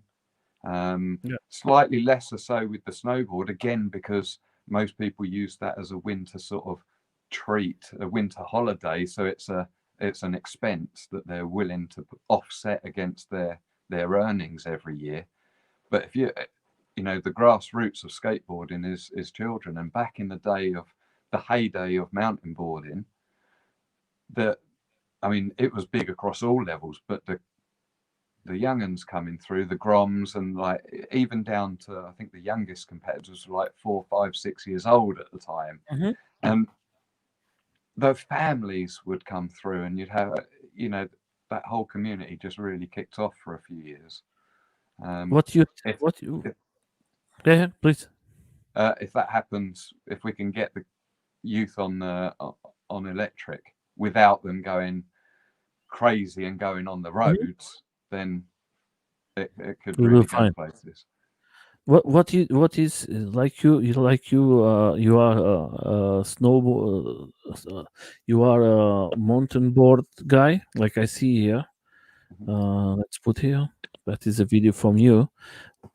Slightly lesser so with the snowboard, again, because most people use that as a winter sort of treat, a winter holiday. So it's an expense that they're willing to offset against their earnings every year. But if the grassroots of skateboarding is children, and back in the day of the heyday of mountain boarding, it was big across all levels, but the young'uns coming through, the Groms, and like even down to, I think the youngest competitors were like 4, 5, 6 years old at the time, and the families would come through, and you'd have that whole community just really kicked off for a few years. Go ahead, please. If that happens, if we can get the youth on electric without them going crazy and going on the roads, then it could really go places. What is like you are a snowboard, you are a mountain board guy, like I see here. Let's put here, that is a video from you.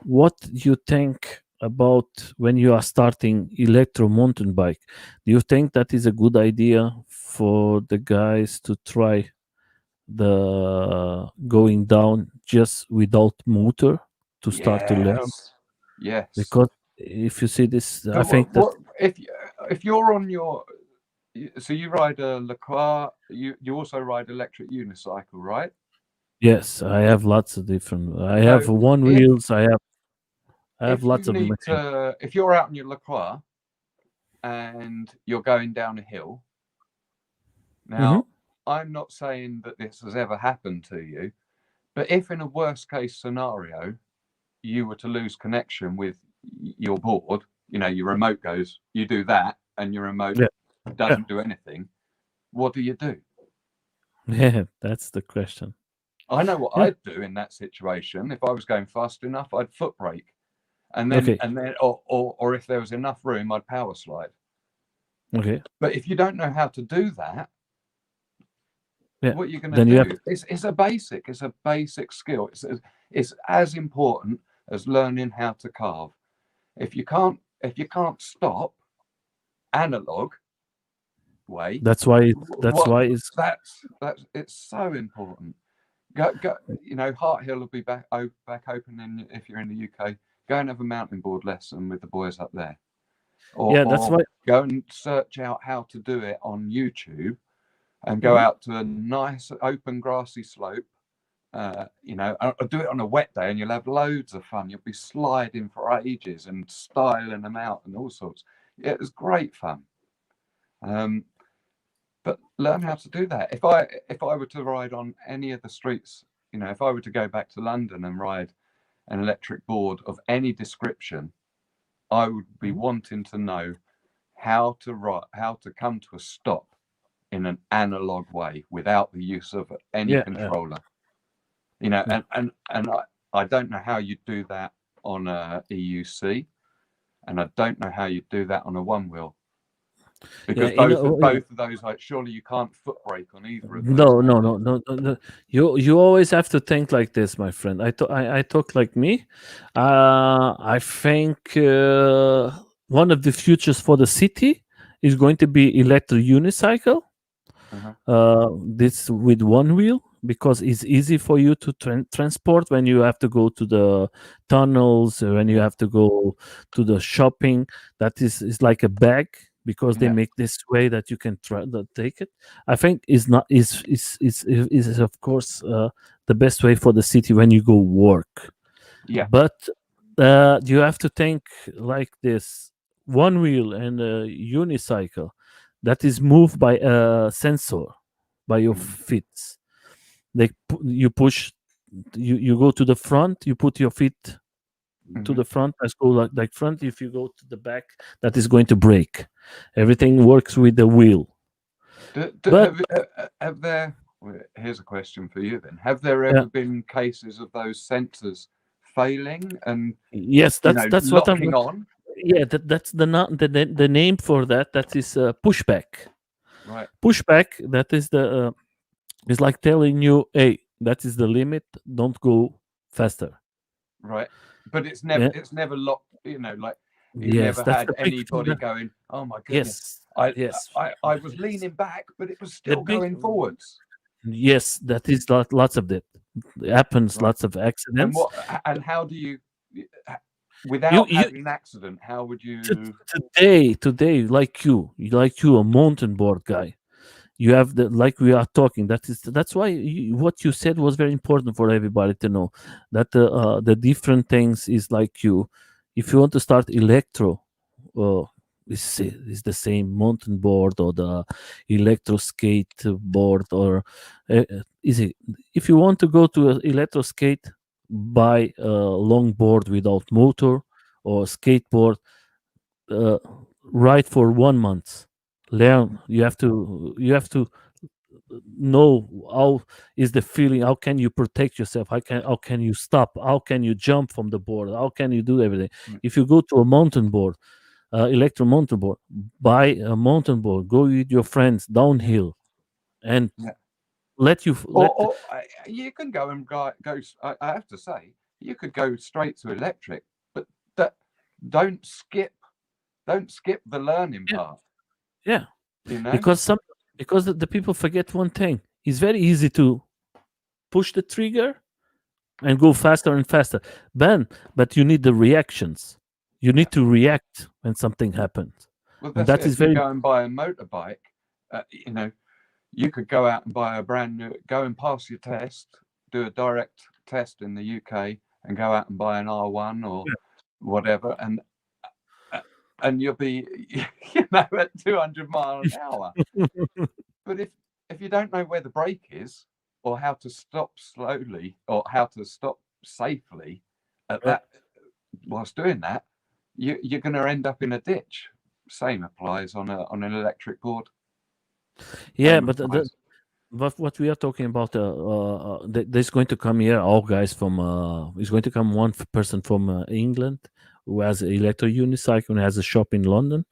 What do you think about when you are starting electro mountain bike? Do you think that is a good idea for the guys to try the going down just without motor to start to learn? Yes. Because if you see this, I think that if you're on your, so you ride a LaCroix, you also ride electric unicycle, right? Yes, I have lots of different. I have one wheels. I have lots of machines. If you're out on your LaCroix and you're going down a hill, now I'm not saying that this has ever happened to you, but if in a worst case scenario you were to lose connection with your board, your remote goes, you do that, and your remote doesn't do anything, what do you do? Yeah, that's the question. I know what I'd do in that situation. If I was going fast enough, I'd foot brake, and then or if there was enough room, I'd power slide. Okay. But if you don't know how to do that, what you're going to do? It's a basic skill. It's as important as learning how to carve. If you can't stop analog way, that's why it's so important. Go. Hart Hill will be back open if you're in the UK. Go and have a mountain board lesson with the boys up there. That's why. Go and search out how to do it on YouTube, and go out to a nice open grassy slope. Do it on a wet day, and you'll have loads of fun. You'll be sliding for ages and styling them out and all sorts. It was great fun. but learn how to do that. If I were to ride on any of the streets, if I were to go back to London and ride an electric board of any description, I would be wanting to know how to come to a stop in an analog way without the use of any controller. And I don't know how you do that on a EUC, and I don't know how you do that on a one wheel. Because both of those, like, surely you can't foot brake on either of those. No. You always have to think like this, my friend. I talk like me. I think one of the futures for the city is going to be electric unicycle. This with one wheel, because it's easy for you to transport when you have to go to the tunnels, when you have to go to the shopping. That is like a bag, because they make this way that you can take it. I think is of course the best way for the city when you go work. But you have to think like this: one wheel and a unicycle that is moved by a sensor, by your feet. You push, you go to the front, you put your feet to the front, let's go like front. If you go to the back, that is going to break. Everything works with the wheel. Here's a question for you then. Have there ever been cases of those sensors failing and yes, that's what I'm on? Yeah, that's the name for that. That is pushback. Right. Pushback. That is the it's like telling you, hey, that is the limit. Don't go faster. Right. But it's never locked. Like you've never had anybody going, oh my goodness. I was leaning back, but it was still going forwards. Yes, that is lots of that. It happens. Right. Lots of accidents. And how do you? Without having an accident, how would you today, like you, a mountain board guy, you have like we are talking. That's why what you said was very important for everybody to know, that the different things is like you. If you want to start electro, is the same mountain board or the electro skate board, or is it? If you want to go to electro skate, buy a long board without motor or skateboard. Ride for 1 month. Learn. You have to know how is the feeling. How can you protect yourself? How can you stop? How can you jump from the board? How can you do everything? If you go to a mountain board, electro mountain board, buy a mountain board. Go with your friends downhill, and you can go and go. I have to say, you could go straight to electric, but don't skip the learning path. Yeah, because the people forget one thing. It's very easy to push the trigger and go faster and faster, but you need the reactions. You need to react when something happens. Well, that is very. Go and buy a motorbike. You could go out and buy a brand new, go and pass your test, do a direct test in the UK, and go out and buy an R1 or whatever, and you'll be, at 200 miles an hour. But if you don't know where the brake is, or how to stop slowly, or how to stop safely at that, whilst doing that, you're going to end up in a ditch. Same applies on an electric board. Yeah, but what we are talking about, there's going to come here all guys from. Is going to come one person from England who has an electric unicycle and has a shop in London.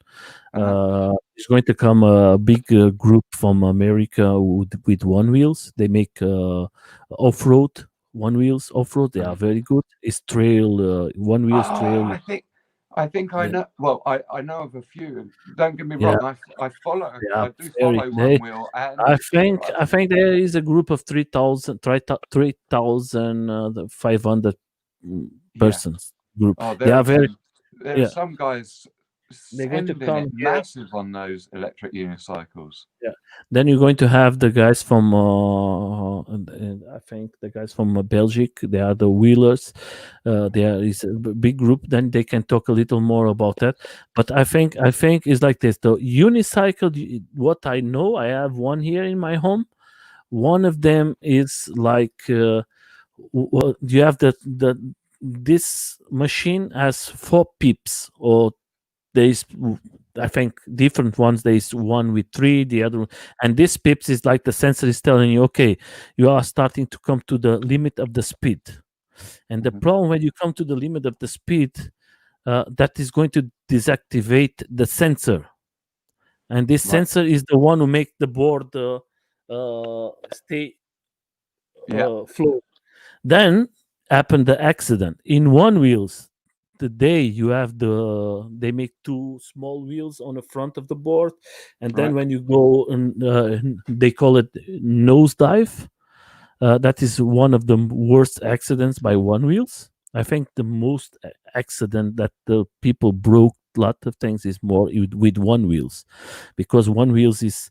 There's going to come a big group from America with one wheels. They make off-road one wheels off-road. They are very good. It's trail one wheels trail. I think I know. Well, I know of a few. Don't get me wrong. I follow. I do follow one wheel. And I think there is a group of 3,500 persons group. Oh, they are very. There are some guys they're going to sending come it here. massive on those electric unicycles. Yeah. Then you're going to have the guys from, and I think the guys from Belgium. They are the wheelers. There is a big group. Then they can talk a little more about that. But I think it's like this. The unicycle. What I know, I have one here in my home. One of them is like, well, you have the this machine has four pips, or there's, I think, different ones. There's one with three, the other one, and this pips is like the sensor is telling you, okay, you are starting to come to the limit of the speed. And the Mhm. problem when you come to the limit of the speed, that is going to deactivate the sensor, and this Right. sensor is the one who make the board stay Yeah. flow. Then happened the accident in one wheels. The day you have they make two small wheels on the front of the board, and then Right. when you go and they call it nosedive. That is one of the worst accidents by one wheels. I think the most accident that the people broke lot of things is more with one wheels, because one wheels is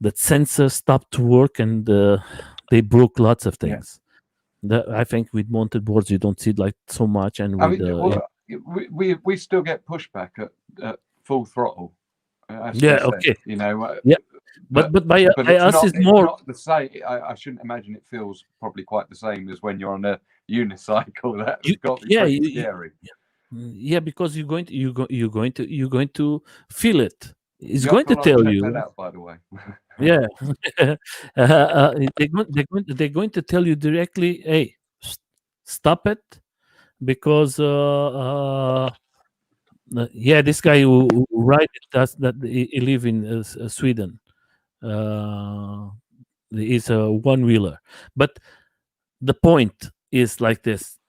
that sensor stopped to work, and they broke lots of Yeah. things. I think with mounted boards you don't see it like so much, and I with mean, well, we still get pushback at full throttle, as we yeah, said, okay, you know, yeah, but but by it's us not is more. the same. I shouldn't imagine it feels probably quite the same as when you're on a unicycle. That You, has got to be yeah, pretty scary. yeah, because you're going to feel it. It's You have going to to like tell check that you. out, by the way. Yeah. They're going to tell you directly, hey, stop it, because yeah, this guy who write it, does that, he live in Sweden. uh is a one wheeler, but the point is like this.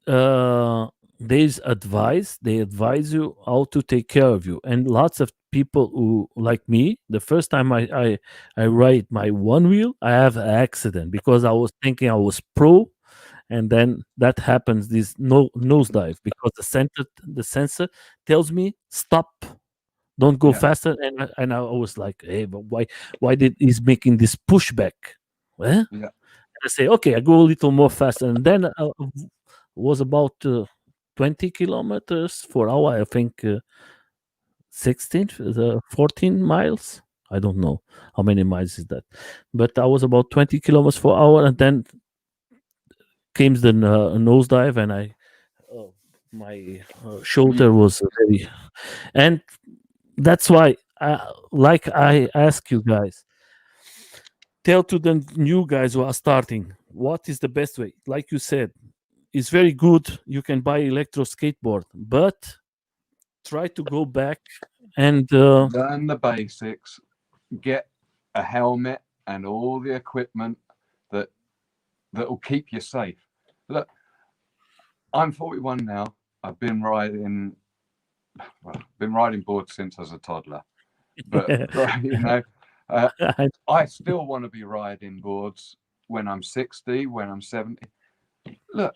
uh there's advice, they advise you how to take care of you, and lots of people who like me, the first time I ride my one wheel, I have an accident because I was thinking I was pro, and then that happens, this nosedive, because the sensor tells me stop, don't go Yeah, faster, and I was like, hey, but why did he's making this pushback? Well, yeah. I say, okay, I go a little more faster, and then was about 20 kilometers per hour. I think 16, 14 miles. I don't know how many miles is that, but I was about 20 kilometers per hour, and then came the nosedive, and uh, my You, shoulder was very, and that's why, like I ask you guys, tell to the new guys who are starting what is the best way. Like you said, it's very good. You can buy electro skateboard, but try to go back and learn the basics, get a helmet and all the equipment that that will keep you safe. Look, I'm 41 now. I've been riding, well, been riding boards since I was a toddler. But you know, uh, I still want to be riding boards when I'm 60, when I'm 70. Look,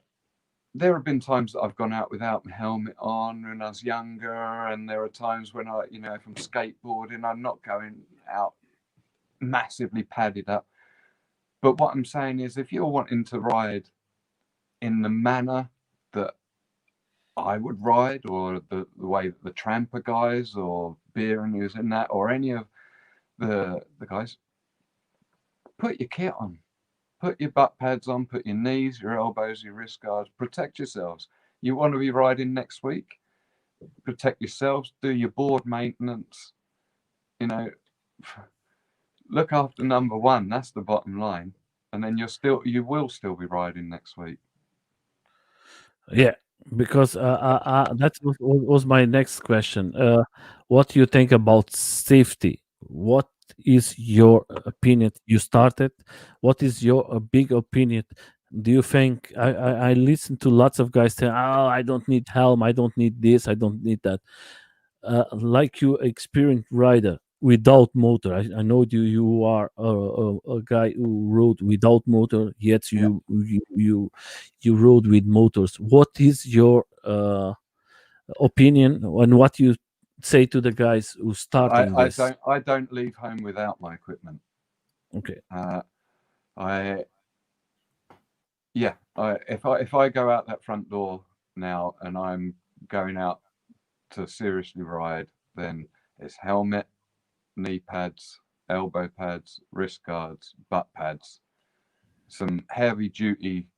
there have been times that I've gone out without my helmet on when I was younger, and there are times when I, you know, if I'm skateboarding, I'm not going out massively padded up. But what I'm saying is, if you're wanting to ride in the manner that I would ride, or the way that the Trampa guys or Beer and who's in that, or any of the guys, put your kit on, put your butt pads on, put your knees, your elbows, your wrist guards, protect yourselves. You want to be riding next week, protect yourselves, do your board maintenance, you know, look after number one. That's the bottom line. And then you will still be riding next week. yeah, because that was my next question. What do you think about safety? What is your opinion? You started. What is your big opinion? Do you think I listen to lots of guys saying, "Oh, I don't need helm. I don't need this. I don't need that." Like you, experienced rider without motor. I know you are a guy who rode without motor, yet Yeah. you rode with motors. What is your opinion on what you say to the guys who starting this? I don't leave home without my equipment. Okay. If I go out that front door now and I'm going out to seriously ride, then it's helmet, knee pads, elbow pads, wrist guards, butt pads, some heavy duty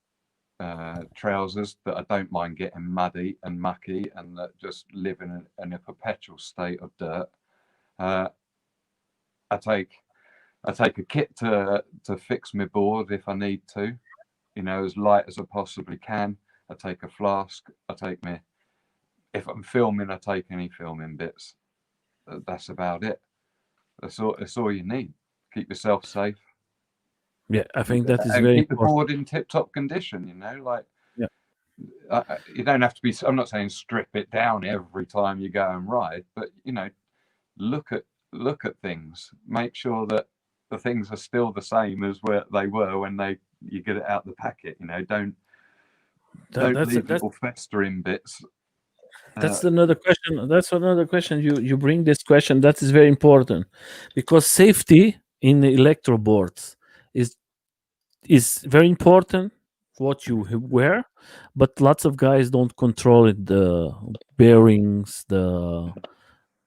trousers that I don't mind getting muddy and mucky and that just live in a perpetual state of dirt. I take a kit to fix my board if I need to, as light as I possibly can. I take a flask. If I'm filming, I take any filming bits. That's about it. That's all you need. Keep yourself safe. Yeah, I think that is and very keep the important. board in tip-top condition. Yeah. You don't have to be. I'm not saying strip it down every time you go and ride, but look at things. Make sure that the things are still the same as where they were when you get it out the packet. Don't leave little festering bits. That's another question. That's another question. You bring this question. That is very important, because safety in the electro boards is very important. What you wear, but lots of guys don't control it. The bearings, the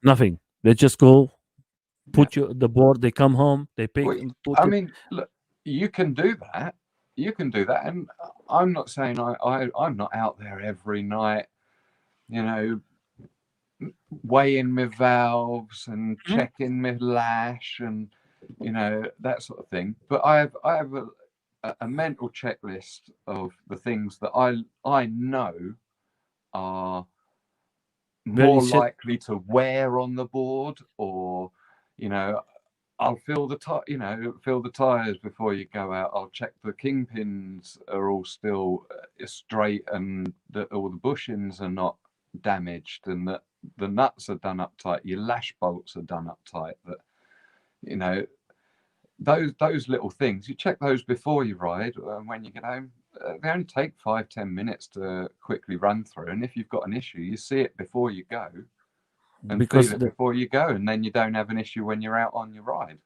nothing. They just go put the board. They come home. They pick and put I it. mean, look, you can do that. And I'm not saying I'm not out there every night, weighing my valves and checking my lash and that sort of thing. But I have a mental checklist of the things that I know are more likely to wear on the board, or I'll fill the tires before you go out. I'll check the kingpins are all still straight and that all the bushings are not damaged and that the nuts are done up tight. Your lash bolts are done up tight. That those little things, you check those before you ride. And when you get home, they only take 5-10 minutes to quickly run through. And if you've got an issue, you see it before you go and feel it before you go, and then you don't have an issue when you're out on your ride.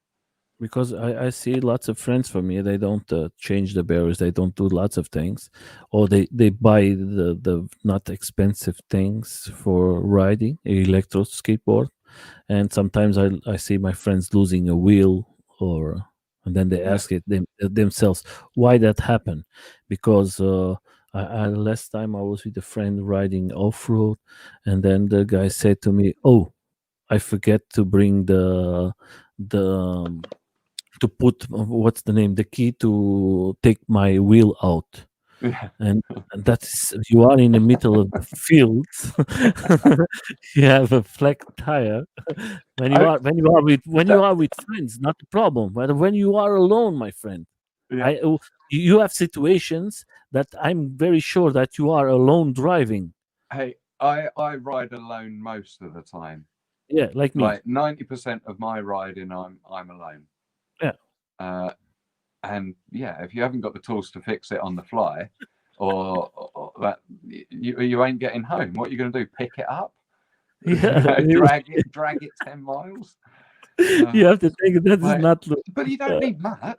Because I see lots of friends for me, they don't change the barriers, they don't do lots of things, or they buy the not expensive things for riding electro skateboard, and sometimes I see my friends losing a wheel, and then they ask themselves why that happened. Because last time I was with a friend riding off-road, and then the guy said to me, "Oh, I forget to bring the to put what's the name, the key to take my wheel out." And that's, you are in the middle of the field. You have a flat tire. When you are with friends, not a problem, but when you are alone, my friend, you have situations that I'm very sure that you are alone driving. Hey, I ride alone most of the time. Yeah, like me. Like 90% of my riding, I'm alone. Yeah. And if you haven't got the tools to fix it on the fly, or that, you ain't getting home. What are you going to do? Pick it up? Yeah. drag it 10 miles? You have to think that is not. But you don't need much.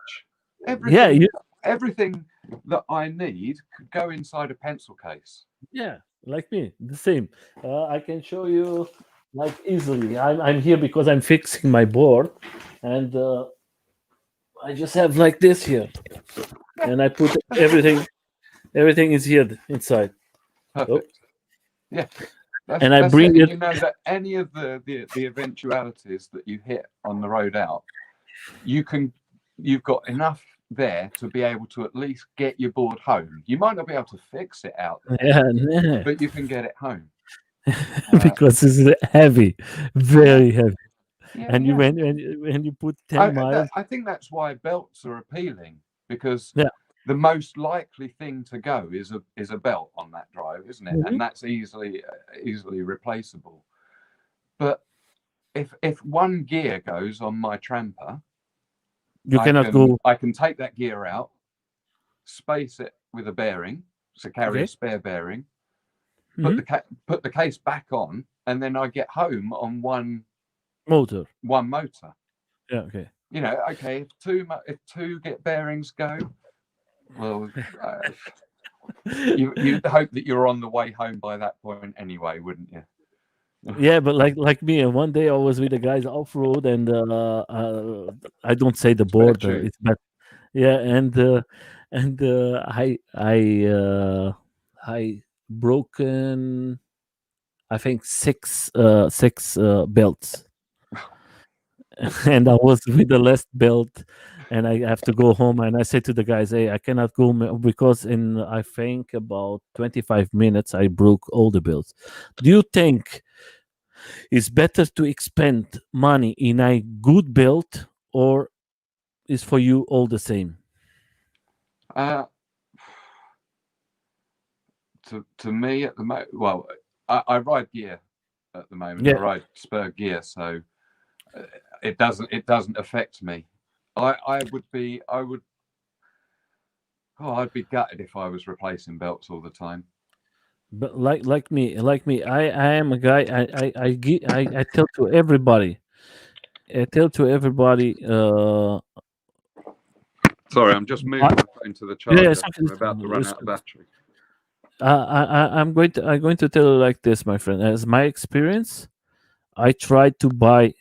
Everything that I need could go inside a pencil case. Yeah, like me, the same. I can show you like easily. I'm here because I'm fixing my board, and I just have like this here, and I put everything. Everything is here inside. Perfect. Yeah. And I bring it. You know that any of the eventualities that you hit on the road out, you've got enough there to be able to at least get your board home. You might not be able to fix it out there, but you can get it home. Because it's heavy, very heavy. And when you put 10 miles, I think that's why belts are appealing, because the most likely thing to go is a belt on that drive, isn't it? And that's easily replaceable. But if one gear goes on my Trampa, I can take that gear out, space it with a bearing, so carry a spare bearing, put the case back on, and then I get home on one motor. Yeah, okay. Okay. If two get bearings go, well, you'd hope that you're on the way home by that point anyway, wouldn't you? Yeah, but like me, and one day I was with the guys off road, and I don't say the border. It's bad. Yeah, and I broken, I think six belts, and I was with the last belt, and I have to go home. And I said to the guys, "Hey, I cannot go because in I think about 25 minutes I broke all the belts." Do you think it's better to expend money in a good belt, or is for you all the same? To me at the moment, well, I ride gear at the moment. Yeah. I ride spur gear, so it doesn't affect me. I'd be gutted if I was replacing belts all the time. But like me, I am a guy. I tell to everybody. Sorry, I'm just moving the phone to the Yeah, charger. I'm about to run out of battery. I'm going to tell you like this, my friend. As my experience, I tried to buy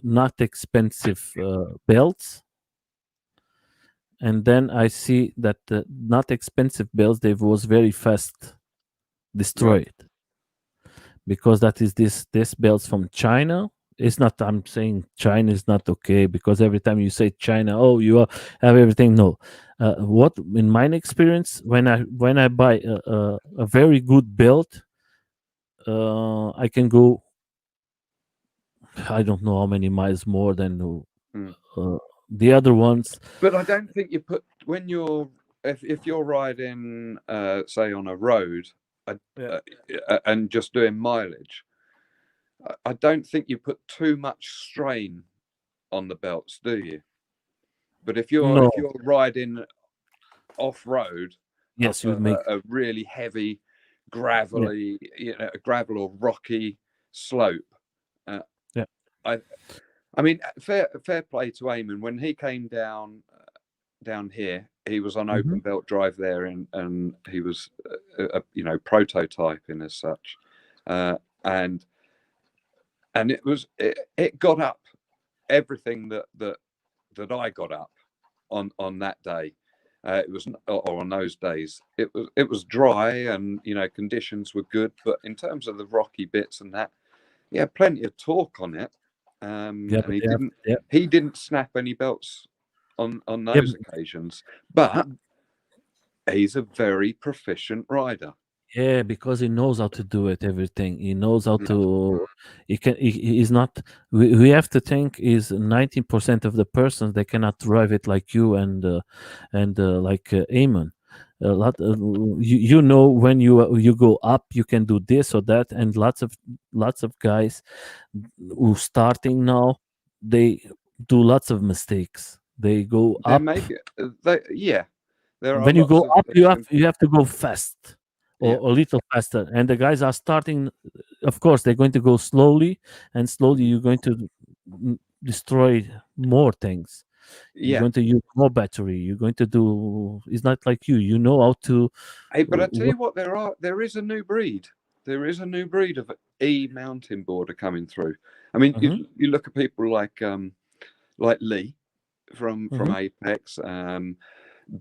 not expensive belts, and then I see that the not expensive belts they was very fast destroyed, because that is this belts from China. It's not, I'm saying China is not okay, because every time you say China, oh, have everything. No, what in my experience, when I buy a very good belt, I can go, I don't know how many miles more than the other ones. But I don't think you put, when you're, if you're riding say on a road and just doing mileage, I don't think you put too much strain on the belts, do you? But if you're riding off road, yes, you make a really heavy gravelly, a gravel or rocky slope. I mean, fair play to Eamon. When he came down here, he was on open belt drive there, and he was prototyping as such, and it got up everything that I got up on that day. It was, or on those days, it was dry, and conditions were good, but in terms of the rocky bits and that, plenty of torque on it. And he didn't snap any belts on those occasions, but he's a very proficient rider. Yeah, because he knows how to do it. Everything he knows how to. He's not. We have to think is 90% of the persons they cannot drive it like you and like Eamon. A lot. When you go up, you can do this or that, and lots of guys who starting now, they do lots of mistakes. They go up. There are when you go up, you have to go fast. Or a little faster, and the guys are starting, of course they're going to go slowly, and slowly you're going to destroy more things. You're going to use more battery, you're going to do, it's not like you know how to. Hey, but I tell you what, there is a new breed of mountain boarder coming through. I mean, you look at people like Lee from Apex,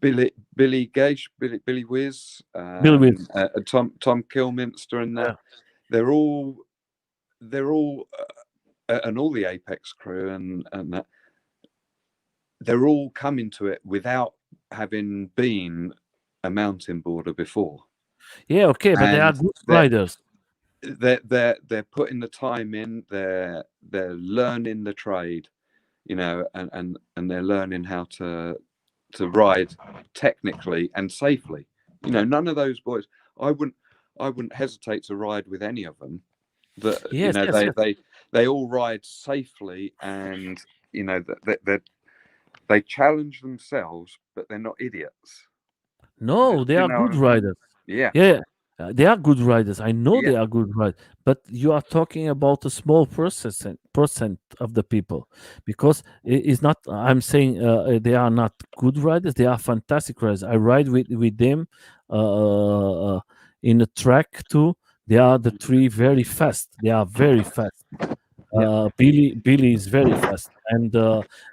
Billy Gage, Billy Wiz, Tom Kilminster, and that. They're all and all the Apex crew and that. They're all coming to it without having been a mountain boarder before. Yeah, okay, but they are good riders. They're putting the time in. They're learning the trade, and they're learning how to ride technically and safely. None of those boys. I wouldn't hesitate to ride with any of them. They all ride safely, and they challenge themselves, but they're not idiots. No, they are good riders. Yeah. Yeah. They are good riders. I know Yeah, they are good riders, but you are talking about a small percent of the people, because it's not. I'm saying they are not good riders. They are fantastic riders. I ride with them uh, uh, in a track too. They are the three very fast. They are very fast. yeah. Billy is very fast, and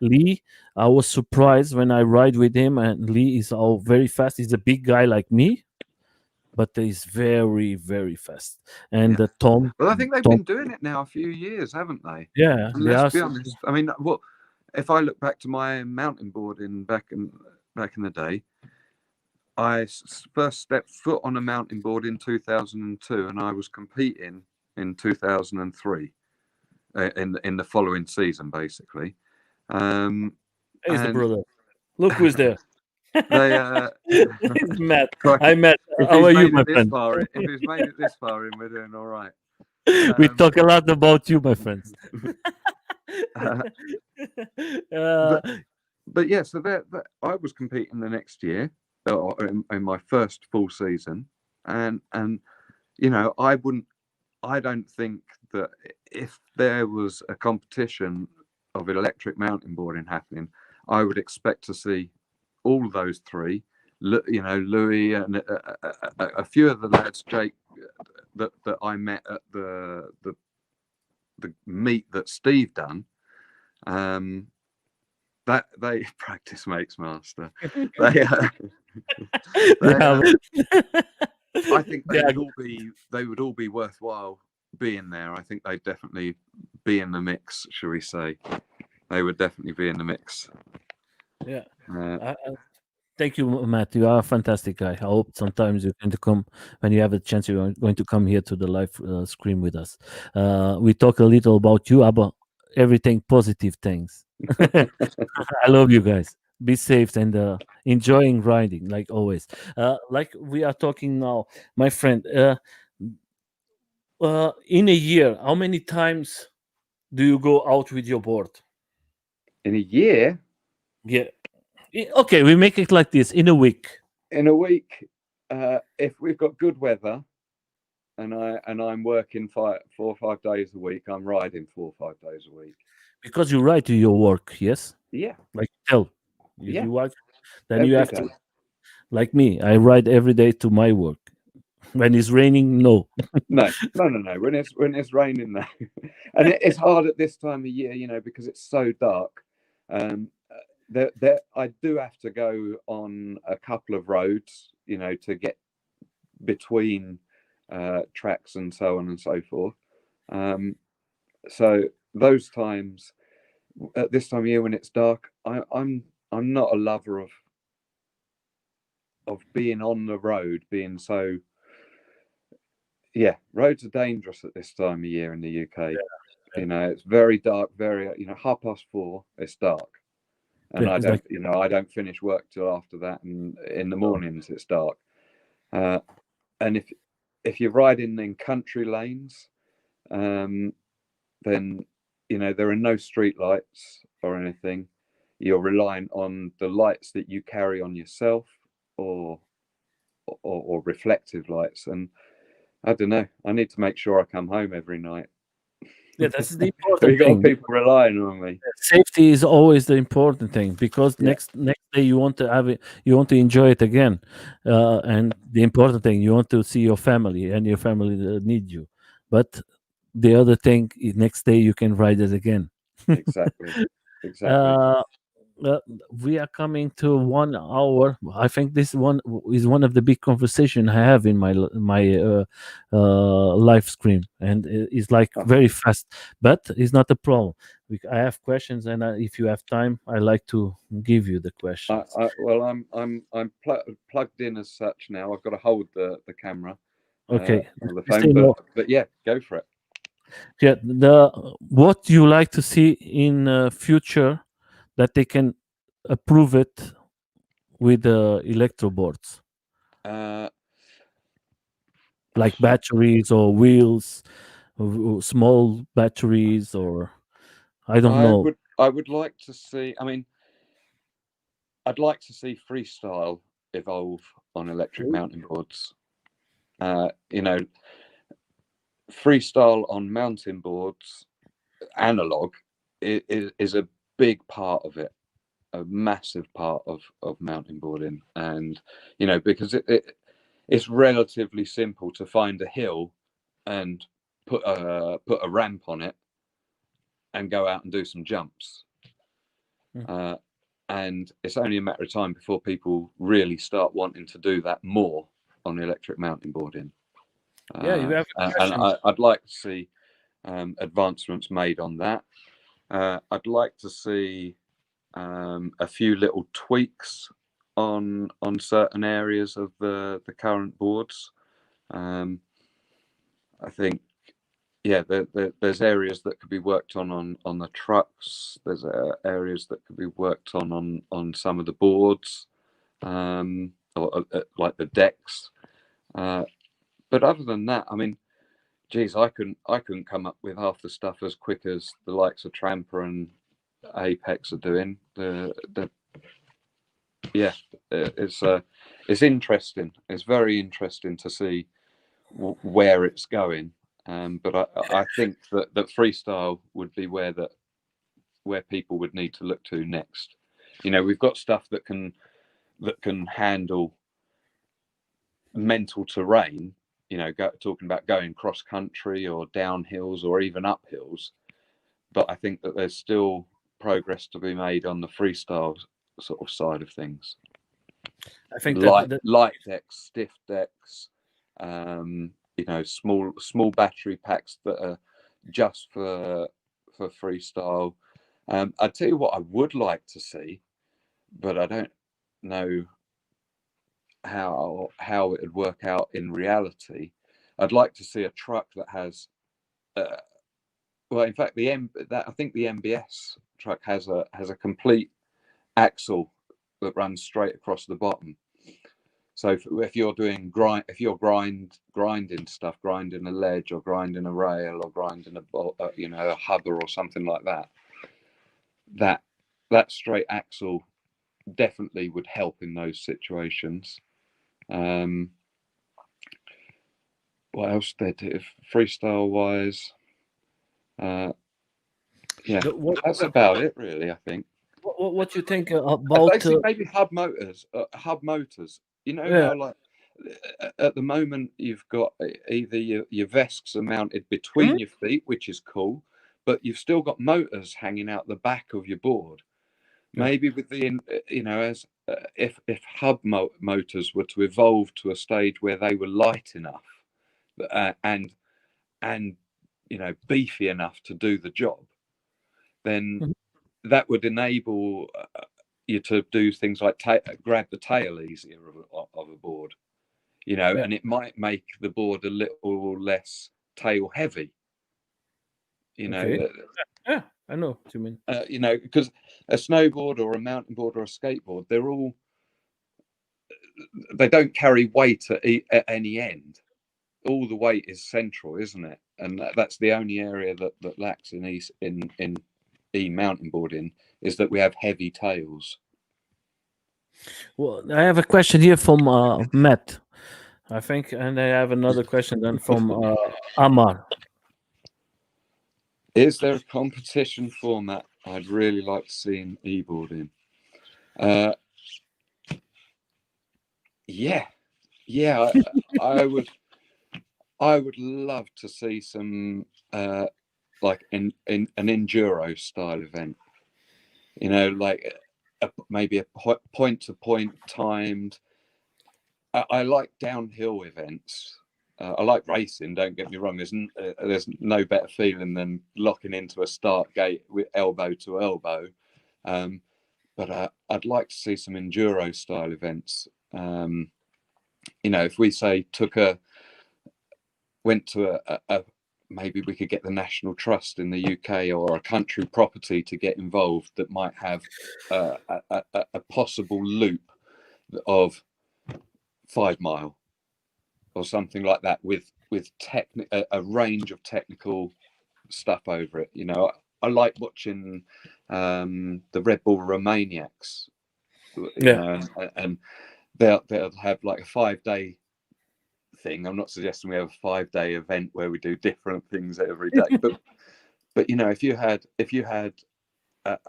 Lee. I was surprised when I ride with him, and Lee is all very fast. He's a big guy like me, but he's very very fast. Yeah. And Well, I think they've Tom, been doing it now a few years, haven't they? yeah, And they let's are. be honest. I mean, what if I look back to my mountain boarding back in the day? I first stepped foot on a mountain board in 2002, and I was competing in 2003 in the following season, basically. Um, He's the and brother. Look who's there. they, He's Matt. crikey, Hi Matt. if How he's are you, made my it this friend? far, if he's made it this far in, we're doing all right. We talk a lot about you, my friends. Uh, uh, but but yeah, so I was competing the next year, in my first full season, and you know, I don't think that if there was a competition of electric mountain boarding happening, I would expect to see all those three, you know, Louis and a few of the lads, Jake, that I met at the meet that Steve done. That they practice makes master. They, they yeah, I think they are, they would all be worthwhile being there. I think they'd definitely be in the mix, shall we say? They would definitely be in the mix. yeah. Uh, Thank you, Matt. You are a fantastic guy. I hope sometimes you're going to come when you have a chance. You're going to come here to the live stream with us. We talk a little about you, about everything positive things. I love you guys. Be safe and enjoying riding like always. Like we are talking now, my friend. In a year, how many times do you go out with your board? in a year, Yeah. Okay, we make it like this. In a week, in a week, if we've got good weather and I'm working 4 or 5 days a week, I'm riding 4 or 5 days a week. because you ride to your work. Yes. Yeah, Like tell if yeah, you work, then you every have day. to. Like me, I ride every day to my work. When it's raining, no. No, no, no, no. When it's raining, no. And it's hard at this time of year, you know, because it's so dark. Um, I do have to go on a couple of roads, you know, to get between tracks and so on and so forth. Um, so those times, at this time of year when it's dark, I'm not a lover of being on the road, being so. Yeah, roads are dangerous at this time of year in the UK. Yeah, You know, it's very dark, very, you know, 4:30, it's dark. And yeah, I it's like don't, you know, I don't finish work till after that. And in the mornings, it's dark. Uh, and if you're riding in country lanes, um, then, you know, there are no street lights or anything. You're relying on the lights that you carry on yourself or, or reflective lights. And I don't know, I need to make sure I come home every night. yeah, that's the We important got thing. people relying on me. Safety is always the important thing, because Yeah, next day you want to have it, you want to enjoy it again, and the important thing, you want to see your family, and your family need you. But the other thing is, next day you can ride it again. exactly, exactly. uh, uh, we are coming to 1 hour. I think this one is one of the big conversation I have in my live stream, and it's like Oh, very fast, but it's not a problem. I have questions, and if you have time, I like to give you the questions. well, plugged in as such now. I've got to hold the camera, Okay, or the just phone, but yeah, go for it. yeah, the what you like to see in future that they can approve it with electro boards, Uh, like batteries or wheels, small batteries, or I don't know. I would like to see. I mean, I'd like to see freestyle evolve on electric mountain boards. You know, freestyle on mountain boards, analog, is a big part of it, a massive part of mountain boarding. And you know, because it's relatively simple to find a hill and put a ramp on it and go out and do some jumps. And it's only a matter of time before people really start wanting to do that more on electric mountain boarding. Yeah, you have a and I'd like to see advancements made on that. I'd like to see a few little tweaks on certain areas of the current boards. I think, yeah, there's areas that could be worked on the trucks. There's areas that could be worked on some of the boards, or like the decks. But other than that, I mean, geez, I couldn't come up with half the stuff as quick as the likes of Trampa and Apex are doing. It's interesting. It's very interesting to see where it's going. But I think that freestyle would be where people would need to look to next. You know, we've got stuff that can handle mental terrain. You know, talking about going cross country or down hills or even up hills. But I think that there's still progress to be made on the freestyle sort of side of things. I think light decks, stiff decks, you know, small battery packs that are just for freestyle. I tell you what I would like to see, but I don't know how it would work out in reality. I'd like to see a truck that has, well, in fact, I think the MBS truck has a complete axle that runs straight across the bottom. So if you're doing grinding stuff, grinding a ledge or grinding a rail or grinding a hubber or something like that, that straight axle definitely would help in those situations. What else did if freestyle wise? Yeah, that's about it, really. I think. What you think about? Maybe hub motors. You know, how like at the moment you've got either your vests are mounted between your feet, which is cool, but you've still got motors hanging out the back of your board. Maybe with the, you know, as if hub motors were to evolve to a stage where they were light enough and you know, beefy enough to do the job, then that would enable you to do things like grab the tail easier of a board, you know, and it might make the board a little less tail heavy, you know. Yeah, I know what you mean. You know, because a snowboard or a mountain board or a skateboard, they don't carry weight at any end. All the weight is central, isn't it? And that's the only area that lacks in mountain boarding, is that we have heavy tails. Well, I have a question here from Matt, I think, and I have another question then from Amar. Is there a competition format I'd really like to see in e-boarding? Yeah, I would love to see some like in an enduro style event. You know, like maybe a point to point timed. I like downhill events. I like racing. Don't get me wrong. There's no better feeling than locking into a start gate with elbow to elbow. But I'd like to see some enduro style events. You know, if we say went to a maybe we could get the National Trust in the UK or a country property to get involved that might have a possible loop of 5 mile or something like that with a range of technical stuff over it. You know, I like watching the Red Bull Romaniacs, you know, and they'll have like a 5-day thing. I'm not suggesting we have a 5-day event where we do different things every day, but you know, if you had a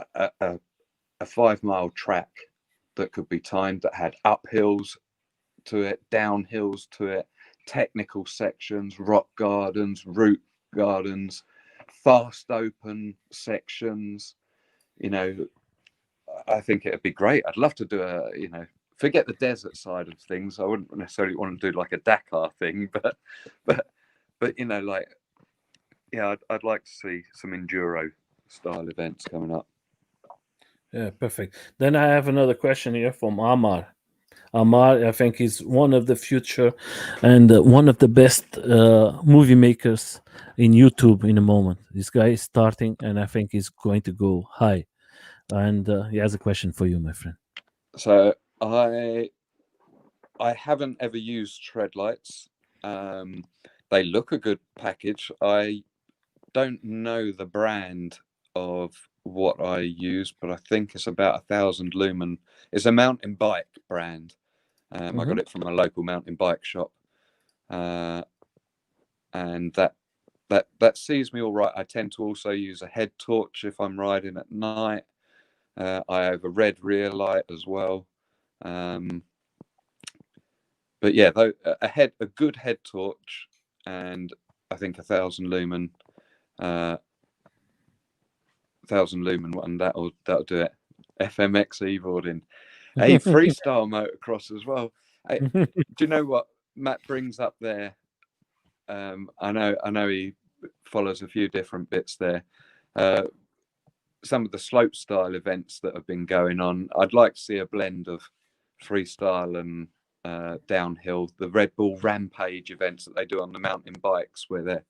5-mile track that could be timed, that had uphills to it, downhills to it, technical sections, rock gardens, root gardens, fast open sections, you know, I think it'd be great. I'd love to do forget the desert side of things. I wouldn't necessarily want to do like a Dakar thing, but you know, like, yeah, I'd like to see some enduro style events coming up. Yeah, perfect. Then I have another question here from Amar. Amar, I think, is one of the future and one of the best movie makers in YouTube in the moment. This guy is starting, and I think he's going to go high. And he has a question for you, my friend. So I haven't ever used Treadlights. They look a good package. I don't know the brand of what I use, but I think it's about 1,000 lumen. It's a mountain bike brand. I got it from a local mountain bike shop, and that sees me all right. I tend to also use a head torch if I'm riding at night. I have a red rear light as well. But yeah, though, a good head torch, and I think 1,000 lumen, 1,000 lumen one, that'll do it. FMX e-boarding, a freestyle motocross as well. Do you know what Matt brings up there? I know he follows a few different bits there. Some of the slope style events that have been going on, I'd like to see a blend of freestyle and downhill. The Red Bull Rampage events that they do on the mountain bikes, where they're,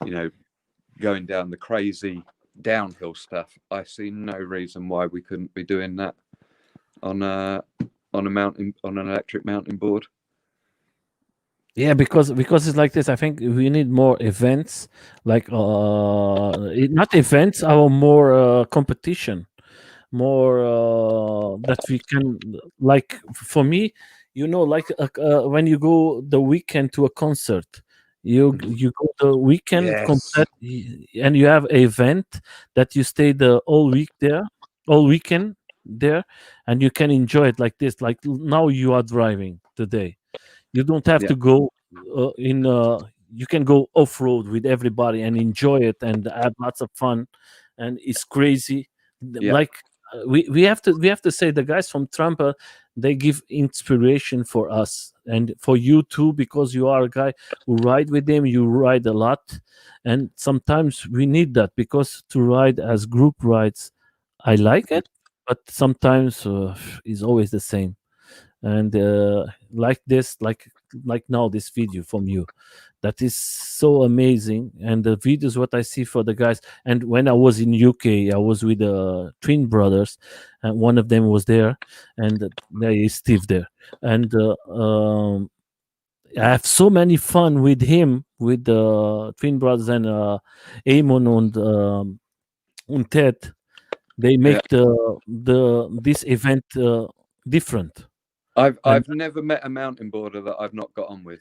you know, going down the crazy downhill stuff. I see no reason why we couldn't be doing that on an electric mountain board. Yeah, because it's like this. I think we need more events, like not events, our more competition, more that we can, like, for me, you know, like when you go the weekend to a concert, you go the weekend Yes. complete, and you have an event that you stay the whole week there, all weekend there, and you can enjoy it like this. Like now you are driving today, you don't have Yeah. to go in you can go off-road with everybody and enjoy it and have lots of fun, and it's crazy. Yeah. Like we have to say the guys from Trampa, they give inspiration for us and for you too, because you are a guy who ride with them, you ride a lot, and sometimes we need that, because to ride as group rides, I like it, but sometimes is always the same. And like this, like now this video from you, that is so amazing. And the videos what I see for the guys, and when I was in UK, I was with the twin brothers, and one of them was there, and there is Steve there. And I have so many fun with him, with the twin brothers, and Amon and Ted. They Yeah. make this event different. And I've never met a mountain boarder that I've not got on with.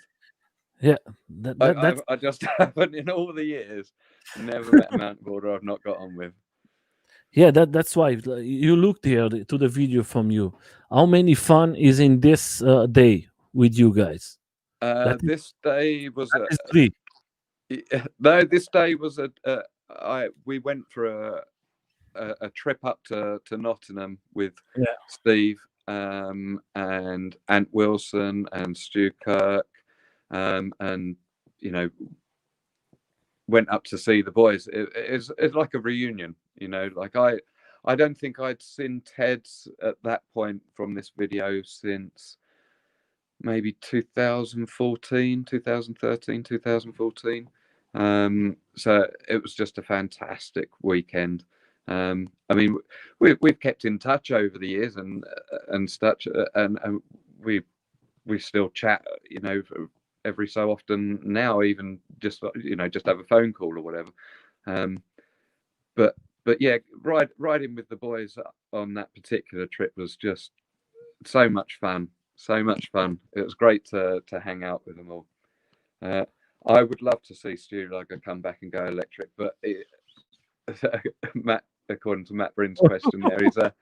yeah, that's I just haven't, in all the years, never met a mountain boarder I've not got on with. yeah, that's why you looked here to the video from you. How many fun is in this day with you guys? That is, This day was that is three. no. This day was we went for a trip up to Nottingham with Yeah, Steve, and Ant Wilson and Stu Kirk, and you know, went up to see the boys. It's like a reunion, you know. Like I don't think I'd seen Ted's at that point from this video since maybe 2014, 2013, 2014. So it was just a fantastic weekend. I mean, we've kept in touch over the years and such, and we still chat, you know, every so often now, even just, you know, just have a phone call or whatever. Um, but yeah, riding with the boys on that particular trip was just so much fun. So much fun. It was great to hang out with them all. I would love to see Stu Lugger come back and go electric, but Matt, according to Matt Brin's question, there is a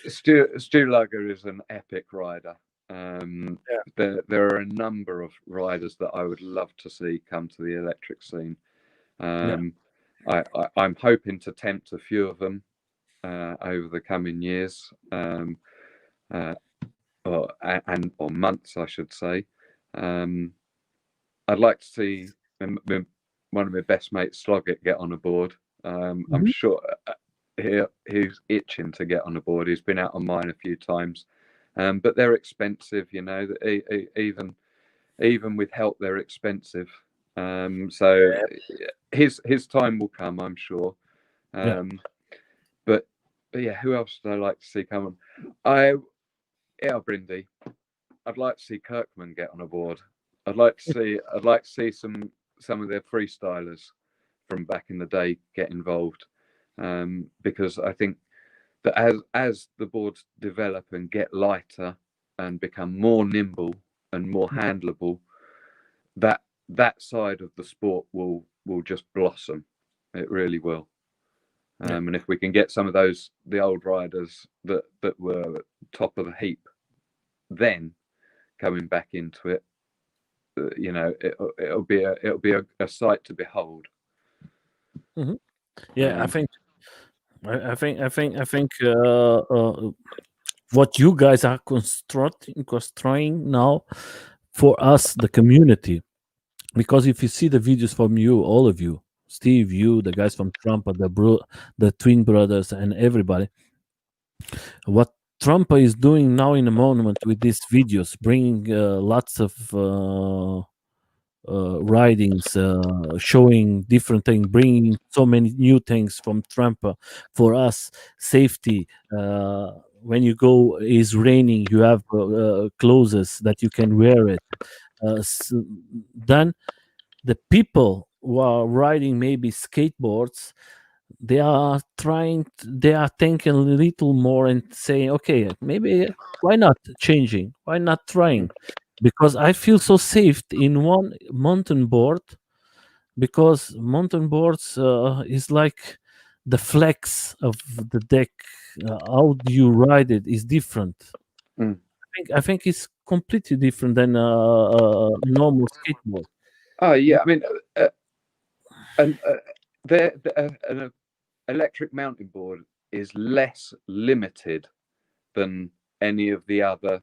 Stu Lugger is an epic rider. There are a number of riders that I would love to see come to the electric scene. I'm hoping to tempt a few of them over the coming years, or months, I should say. I'd like to see one of my best mates, Sloggett, get on a board. I'm sure he's itching to get on a board. He's been out on mine a few times, but they're expensive. You know, even with help, they're expensive. So his time will come, I'm sure. But yeah, who else would I like to see come on? Brindy. I'd like to see Kirkman get on a board. I'd like to see some of their freestylers from back in the day get involved, because I think that as the boards develop and get lighter and become more nimble and more handleable, that side of the sport will just blossom. It really will. And if we can get some of the old riders that were top of the heap then coming back into it, you know, it'll be a sight to behold. I think what you guys are constructing now for us, the community, because if you see the videos from you, all of you, Steve, you, the guys from Trampa, the twin brothers, and everybody, what Trampa is doing now in the moment with these videos, bringing lots of ridings, showing different things, bringing so many new things from Trampa for us, safety. When you go, is raining, you have clothes that you can wear it. Then the people who are riding maybe skateboards, they are thinking a little more and saying, okay, maybe why not changing, why not trying, because I feel so safe in one mountain board, because mountain boards is like the flex of the deck. How do you ride it is different. I think it's completely different than a normal skateboard. Oh yeah, I mean, an electric mountain board is less limited than any of the other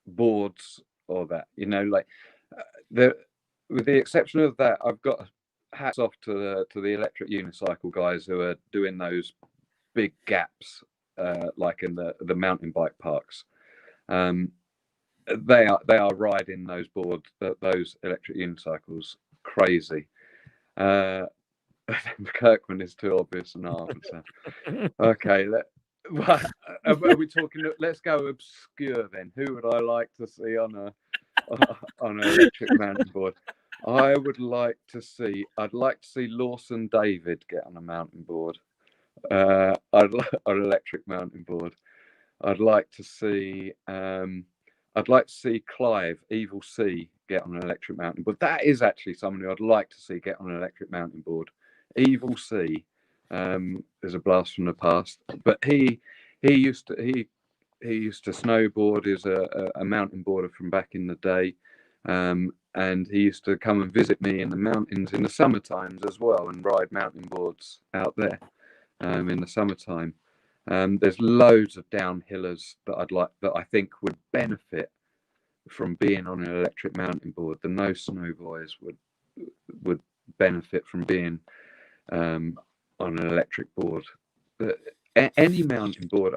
boards or that, you know, like with the exception of that, I've got hats off to the electric unicycle guys who are doing those big gaps, like in the mountain bike parks. They are riding those boards, those electric unicycles, crazy. Kirkman is too obvious an answer. Okay, are we talking? Let's go obscure then. Who would I like to see on an electric mountain board? I'd like to see Lawson David get on a mountain board. On an electric mountain board. I'd like to see Clive Evil C get on an electric mountain board. That is actually someone who I'd like to see get on an electric mountain board. Evil C is a blast from the past, but he used to snowboard. He's a mountain boarder from back in the day, and he used to come and visit me in the mountains in the summer times as well, and ride mountain boards out there in the summertime. There's loads of downhillers that I think would benefit from being on an electric mountain board. The No Snow Boys would benefit from being on an electric board. Any mountain board,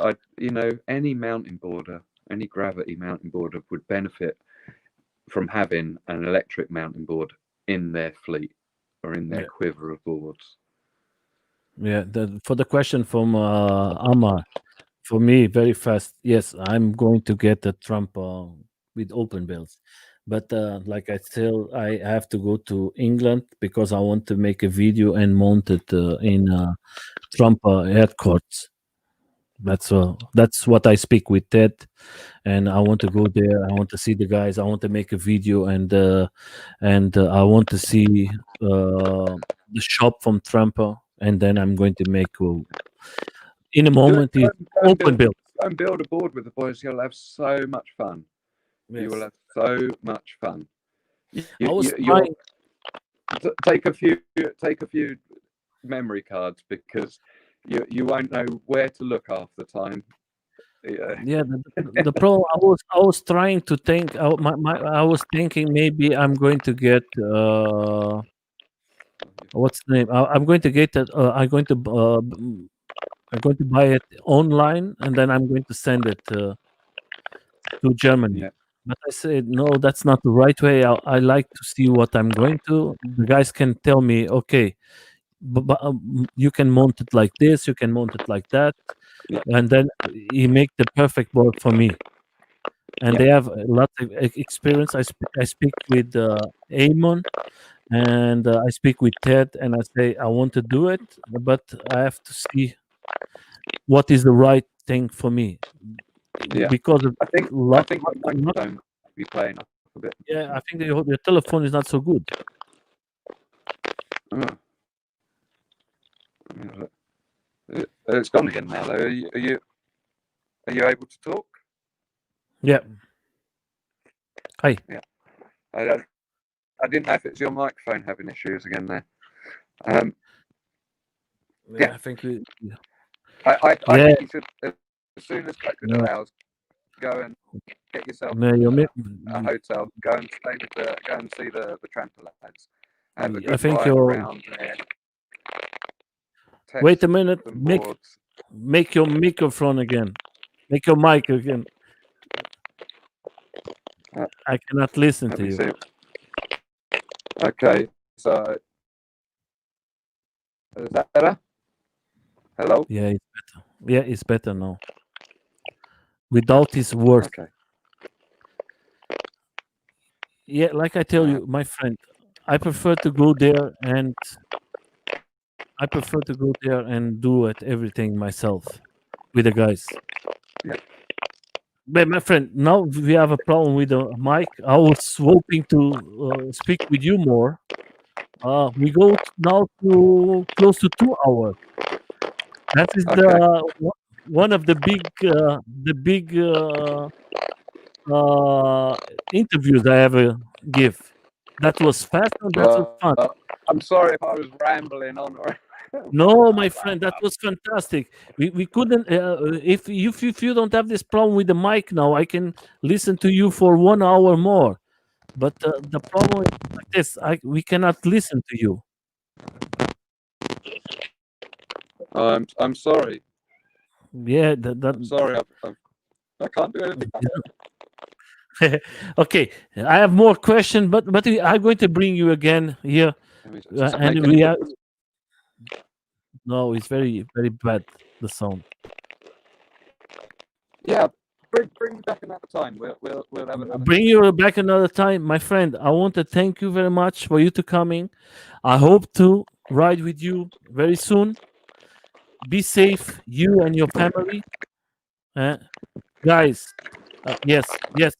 any mountain boarder, any gravity mountain boarder would benefit from having an electric mountain board in their fleet or in their quiver of boards. Yeah, for the question from Amar, for me, very fast. Yes, I'm going to get a Trump with open bills, but like I have to go to England because I want to make a video and mount it in Trump headquarters. That's what I speak with Ted, and I want to go there. I want to see the guys. I want to make a video, and I want to see the shop from Trampa, and then I'm going to make in a moment Go is and open build. build a board with the boys. You'll have so much fun. You will Yes. have so much fun. I was You'll trying. take a few memory cards, because you won't know where to look half the time. Yeah, the problem. I was trying to think. I was thinking maybe I'm going to get what's the name? I'm going to get it. I'm going to buy it online, and then I'm going to send it to Germany. Yeah, But I said no, that's not the right way. I like to see what I'm going to. The guys can tell me, okay, but you can mount it like this, you can mount it like that, yeah, and then he make the perfect board for me. And yeah, they have a lot of experience. I speak with Amon, and I speak with Ted, and I say I want to do it, but I have to see what is the right thing for me yeah. because of I lot, think the not, microphone might be playing up a bit. yeah, I think your telephone is not so good. Oh. It's gone again now, though. Are you able to talk? Yeah. Hi. Yeah. I didn't know if it's your microphone having issues again there. Yeah. I think we. I Yeah. think you should, as soon as COVID No, allows, go and get yourself no, a hotel. Go and see the Trampa lads. Have a I good think ride you're. around there. Wait Test a minute. some boards. Make your microphone again. Make your mic again. I cannot listen Let to me you. see. Okay, so is that better? Hello? Yeah, it's better. Yeah, it's better now. Without is worse. Okay. Yeah, like I tell you, my friend, I prefer to go there and do it everything myself with the guys. Yeah. But my friend, now we have a problem with the mic. I was hoping to speak with you more. We go now to close to 2 hours. That is Okay. one of the big interviews I ever give. That was fast and that was fun. I'm sorry if I was rambling on. No, my friend, that was fantastic. We couldn't if you don't have this problem with the mic now, I can listen to you for 1 hour more. But the problem is like this: we cannot listen to you. I'm sorry. Yeah, I'm sorry. I can't do anything. Okay, I have more questions, but I'm going to bring you again here, and we have. No, it's very very bad, the sound. Yeah, bring me back another time. We'll have another. Bring you back another time, my friend. I want to thank you very much for you to coming. I hope to ride with you very soon. Be safe, you and your family, guys. Yes, yes.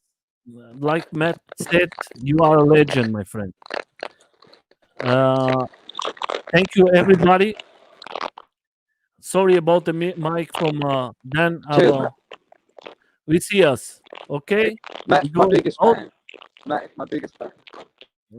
Like Matt said, you are a legend, my friend. Uh, thank you, everybody. Sorry about the mic from Dan. Cheers, Matt. We see us. Okay. Matt, my biggest out. fan. Matt, my biggest fan.